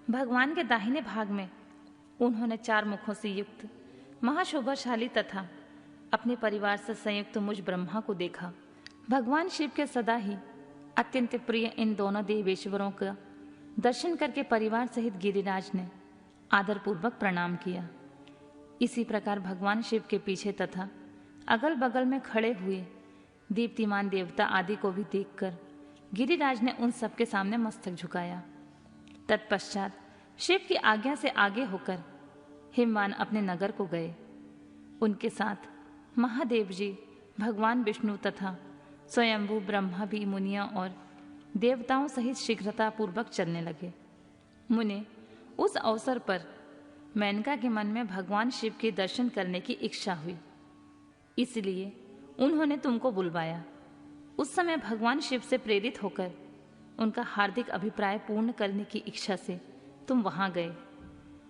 A: भगवान के दाहिने भाग में उन्होंने 4 मुखों से युक्त महाशोभाशाली तथा अपने परिवार से संयुक्त मुझ ब्रह्मा को देखा। भगवान शिव के सदा ही अत्यंत प्रिय इन दोनों देवेश्वरों का दर्शन करके परिवार सहित गिरिराज ने आदरपूर्वक प्रणाम किया। इसी प्रकार भगवान शिव के पीछे तथा अगल बगल में खड़े हुए दीप्तिमान देवता आदि को भी देखकर गिरिराज ने उन सबके सामने मस्तक झुकाया। तत्पश्चात शिव की आज्ञा से आगे होकर हिमवान अपने नगर को गए। उनके साथ महादेव जी, भगवान विष्णु तथा स्वयंभू ब्रह्मा भी मुनियों और देवताओं सहित शीघ्रता पूर्वक चलने लगे। मुने उस अवसर पर मेनका के मन में भगवान शिव के दर्शन करने की इच्छा हुई, इसलिए उन्होंने तुमको बुलवाया। उस समय भगवान शिव से प्रेरित होकर उनका हार्दिक अभिप्राय पूर्ण करने की इच्छा से तुम वहां गए।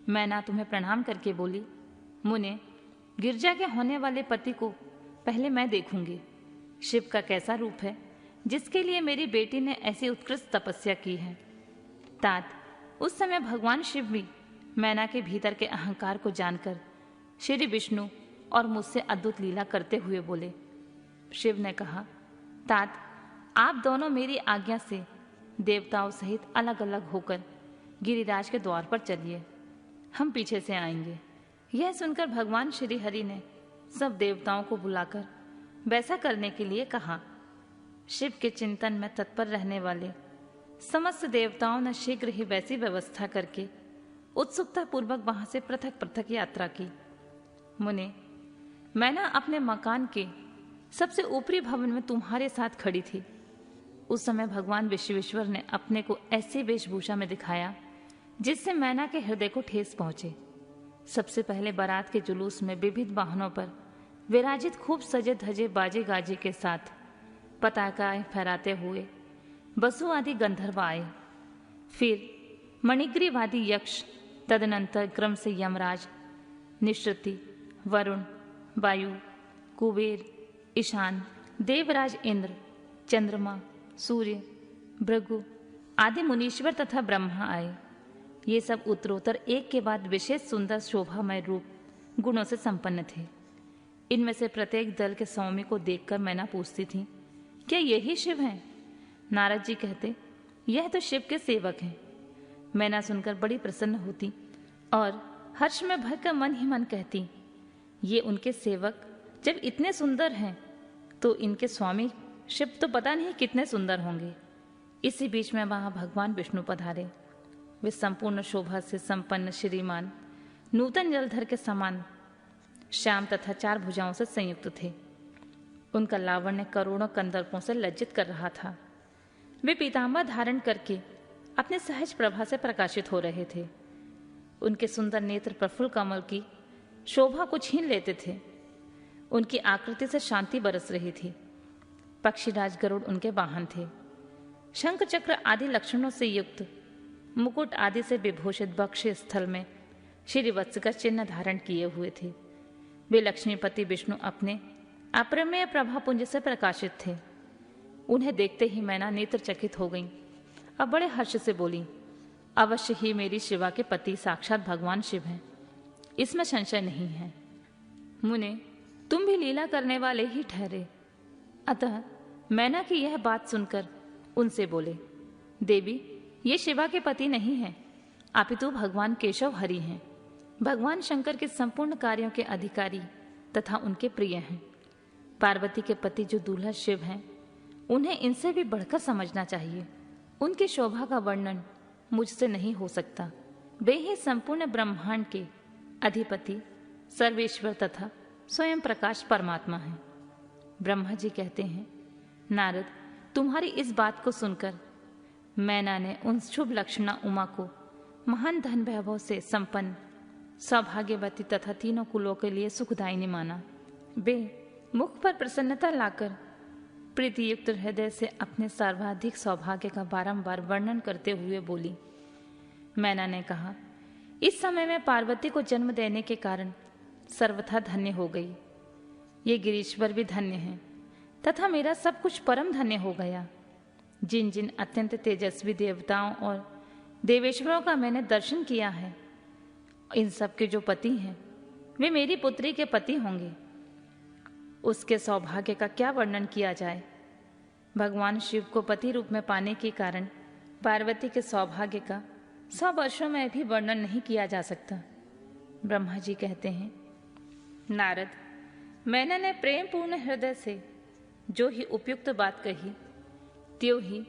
A: मैना तुम्हें प्रणाम करके बोली, मुने गिरजा के होने वाले पति को पहले मैं देखूंगी। शिव का कैसा रूप है जिसके लिए मेरी बेटी ने ऐसी उत्कृष्ट तपस्या की है। तात उस समय भगवान शिव भी मैना के भीतर के अहंकार को जानकर श्री विष्णु और मुझसे अद्भुत लीला करते हुए बोले। शिव ने कहा, तात आप दोनों मेरी आज्ञा से देवताओं सहित अलग अलग होकर गिरिराज के द्वार पर चलिए, हम पीछे से आएंगे। यह सुनकर भगवान श्री हरि ने सब देवताओं को बुलाकर वैसा करने के लिए कहा। शिव के चिंतन में तत्पर रहने वाले समस्त देवताओं ने शीघ्र ही वैसी व्यवस्था करके उत्सुकता पूर्वक वहां से पृथक पृथक यात्रा की। मुने मैना अपने मकान के सबसे ऊपरी भवन में तुम्हारे साथ खड़ी थी। उस समय भगवान विश्वेश्वर ने अपने को ऐसी वेशभूषा में दिखाया जिससे मैना के हृदय को ठेस पहुंचे। सबसे पहले बारात के जुलूस में विविध वाहनों पर विराजित खूब सजे धजे बाजे गाजे के साथ पताकाएं फहराते हुए बसु आदि गंधर्व आए। फिर मणिग्रीवादी यक्ष, तदनंतर क्रम से यमराज, निश्रुति, वरुण, वायु, कुबेर, ईशान, देवराज इंद्र, चंद्रमा, सूर्य, भृगु आदि मुनीश्वर तथा ब्रह्मा आए। ये सब उत्तरोत्तर एक के बाद विशेष सुंदर शोभामय रूप गुणों से संपन्न थे। इनमें से प्रत्येक दल के स्वामी को देखकर मैना पूछती थी, क्या यही शिव हैं? नारद जी कहते, यह तो शिव के सेवक हैं। मैना सुनकर बड़ी प्रसन्न होती और हर्ष में भरकर मन ही मन कहती, ये उनके सेवक जब इतने सुंदर हैं तो इनके स्वामी शिव तो पता नहीं कितने सुंदर होंगे। इसी बीच में वहां भगवान विष्णु पधारे। वे संपूर्ण शोभा से संपन्न श्रीमान, नूतन जलधर के समान श्याम तथा 4 भुजाओं से संयुक्त थे। उनका लावण्य करोड़ों कंदर्पों से लज्जित कर रहा था। वे पीतांबर धारण करके अपने सहज प्रभा से प्रकाशित हो रहे थे। उनके सुंदर नेत्र प्रफुल्ल कमल की शोभा को छीन लेते थे। उनकी आकृति से शांति बरस रही थी। पक्षीराज गरुड़ उनके वाहन थे। शंख चक्र आदि लक्षणों से युक्त मुकुट आदि से विभूषित वक्ष स्थल में श्रीवत्स का चिन्ह धारण किए हुए थे। वे लक्ष्मीपति विष्णु अपने अप्रमेय प्रभापुंज से प्रकाशित थे। उन्हें देखते ही मैना नेत्रचकित हो गई और बड़े हर्ष से बोली, अवश्य ही मेरी शिवा के पति साक्षात भगवान शिव हैं, इसमें संशय नहीं है। मुने, तुम भी लीला करने वाले ही ठहरे। अतः मैना की यह बात सुनकर उनसे बोले, देवी, ये शिवा के पति नहीं हैं, अपितु भगवान केशव हरि हैं। भगवान शंकर के संपूर्ण कार्यों के अधिकारी तथा उनके प्रिय हैं। पार्वती के पति जो दूल्हा शिव हैं, उन्हें इनसे भी बढ़कर समझना चाहिए। उनकी शोभा का वर्णन मुझसे नहीं हो सकता। वे ही संपूर्ण ब्रह्मांड के अधिपति, सर्वेश्वर तथा स्वयं प्रकाश परमात्मा हैं। ब्रह्मा जी कहते हैं, नारद, तुम्हारी इस बात को सुनकर मैना ने उन शुभ लक्षणा उमा को महान धन वैभव से संपन्न, सौभाग्यवती तथा तीनों कुलों के लिए सुखदायिनी माना। वे मुख पर प्रसन्नता लाकर प्रीतियुक्त हृदय से अपने सर्वाधिक सौभाग्य का बारंबार वर्णन करते हुए बोली। मैना ने कहा, इस समय में पार्वती को जन्म देने के कारण सर्वथा धन्य हो गई। ये गिरीश्वर भी धन्य हैं तथा मेरा सब कुछ परम धन्य हो गया। जिन जिन अत्यंत तेजस्वी देवताओं और देवेश्वरों का मैंने दर्शन किया है, इन सब के जो पति हैं वे मेरी पुत्री के पति होंगे। उसके सौभाग्य का क्या वर्णन किया जाए। भगवान शिव को पति रूप में पाने के कारण पार्वती के सौभाग्य का 100 वर्षों में भी वर्णन नहीं किया जा सकता। ब्रह्मा जी कहते हैं, नारद, मैंने प्रेम पूर्ण हृदय से जो ही उपयुक्त बात कही, त्यों ही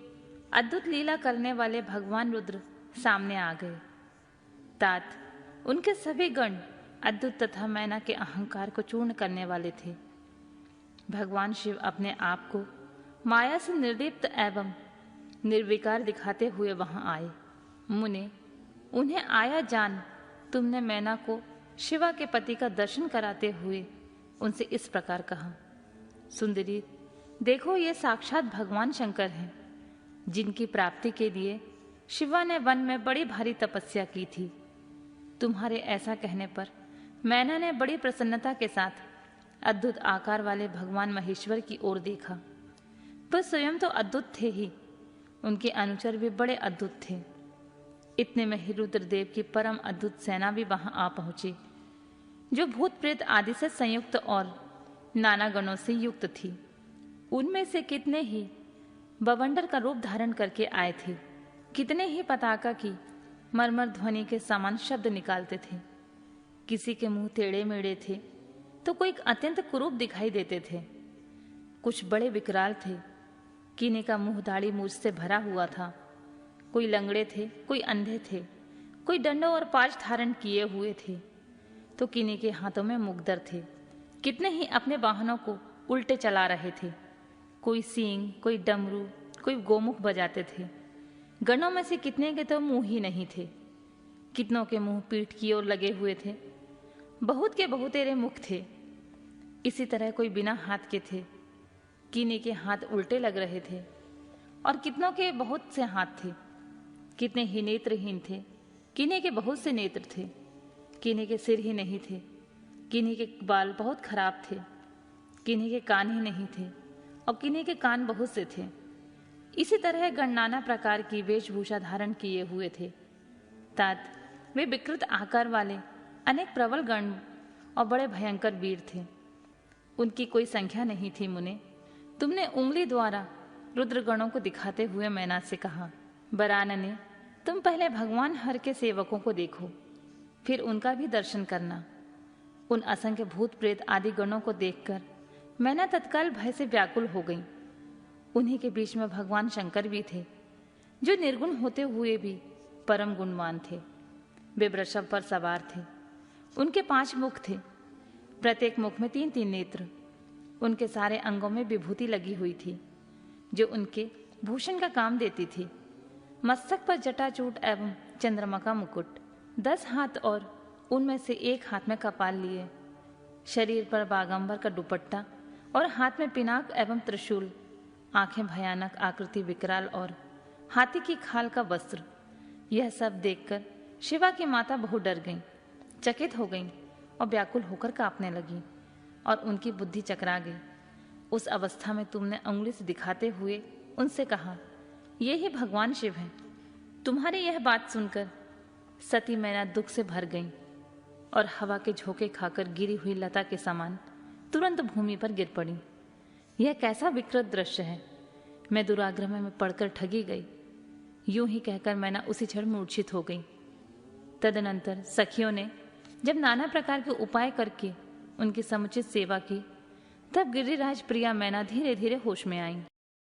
A: अद्भुत लीला करने वाले भगवान रुद्र सामने आ गए। तात उनके सभी गण अद्भुत तथा मैना के अहंकार को चूर्ण करने वाले थे। भगवान शिव अपने आप को माया से निर्लिप्त एवं निर्विकार दिखाते हुए वहां आए। मुने, उन्हें आया जान तुमने मैना को शिवा के पति का दर्शन कराते हुए उनसे इस प्रकार कहा, सुंदरी, देखो ये साक्षात भगवान शंकर हैं, जिनकी प्राप्ति के लिए शिवा ने वन में बड़ी भारी तपस्या की थी। तुम्हारे ऐसा कहने पर मैना ने बड़ी प्रसन्नता के साथ अद्भुत आकार वाले भगवान महेश्वर की ओर देखा। वह स्वयं तो अद्भुत थे ही, उनके अनुचर भी बड़े अद्भुत थे। इतने में ही रुद्रदेव की परम अद्भुत सेना भी वहां आ पहुंची, जो भूत प्रेत आदि से संयुक्त और नाना गणों से युक्त थी। उनमें से कितने ही बवंडर का रूप धारण करके आए थे, कितने ही पताका की मरमर ध्वनि के समान शब्द निकालते थे। किसी के मुंह टेढ़े मेढ़े थे तो कोई अत्यंत कुरूप दिखाई देते थे। कुछ बड़े विकराल थे, किन्हीं का मुंह दाढ़ी मूछ से भरा हुआ था। कोई लंगड़े थे, कोई अंधे थे, कोई डंडों और पाश धारण किए हुए थे, तो किन्हीं के हाथों में मुकदर थे। कितने ही अपने वाहनों को उल्टे चला रहे थे। कोई सींग, कोई डमरू, कोई गोमुख बजाते थे। गणों में से कितने के तो मुंह ही नहीं थे, कितनों के मुंह पीठ की ओर लगे हुए थे। बहुत के बहुतेरे मुख थे। इसी तरह कोई बिना हाथ के थे, किन्हीं के हाथ उल्टे लग रहे थे और कितनों के बहुत से हाथ थे। कितने ही नेत्रहीन थे, किन्हीं के बहुत से नेत्र थे, किन्हीं के सिर ही नहीं थे, किन्हीं के बाल बहुत खराब थे, किन्हीं के कान ही नहीं थे और किन्हीं के कान बहुत से थे। इसी तरह गण नाना प्रकार की वेशभूषा धारण किए हुए थे। तात वे विकृत आकार वाले अनेक प्रबल गण और बड़े भयंकर वीर थे। उनकी कोई संख्या नहीं थी। मुने, तुमने उंगली द्वारा रुद्रगणों को दिखाते हुए मैना से कहा, बरानने, तुम पहले भगवान हर के सेवकों को देखो, फिर उनका भी दर्शन करना। उन असंख्य भूत प्रेत आदि गणों को देखकर मैना तत्काल भय से व्याकुल हो गई। उन्हीं के बीच में भगवान शंकर भी थे, जो निर्गुण होते हुए भी परम गुणवान थे। वे वृषभ पर सवार थे। उनके 5 मुख थे, प्रत्येक मुख में 3-3 नेत्र। उनके सारे अंगों में विभूति लगी हुई थी, जो उनके भूषण का काम देती थी। मस्तक पर जटाचूट एवं चंद्रमा का मुकुट, 10 हाथ और उनमें से 1 हाथ में कपाल लिए, शरीर पर बागंबर का दुपट्टा और हाथ में पिनाक एवं त्रिशूल, आंखें भयानक, आकृति विकराल और हाथी की खाल का वस्त्र। यह सब देखकर शिवा की माता बहुत डर गईं, चकित हो गईं और व्याकुल होकर कांपने लगी और उनकी बुद्धि चकरा गई। उस अवस्था में तुमने अंगुली से दिखाते हुए उनसे कहा, ये ही भगवान शिव हैं। तुम्हारी यह बात सुनकर सती मैना दुख से भर गई और हवा के झोंके खाकर गिरी हुई लता के समान तुरंत भूमि पर गिर पड़ी। यह कैसा विकृत दृश्य है, मैं दुराग्रह में पड़कर ठगी गई। यूं ही कहकर मैना उसी क्षण मूर्छित हो गई। तदनंतर सखियों ने जब नाना प्रकार के उपाय करके उनकी समुचित सेवा की, तब गिरिराज प्रिया मैना धीरे धीरे होश में आई।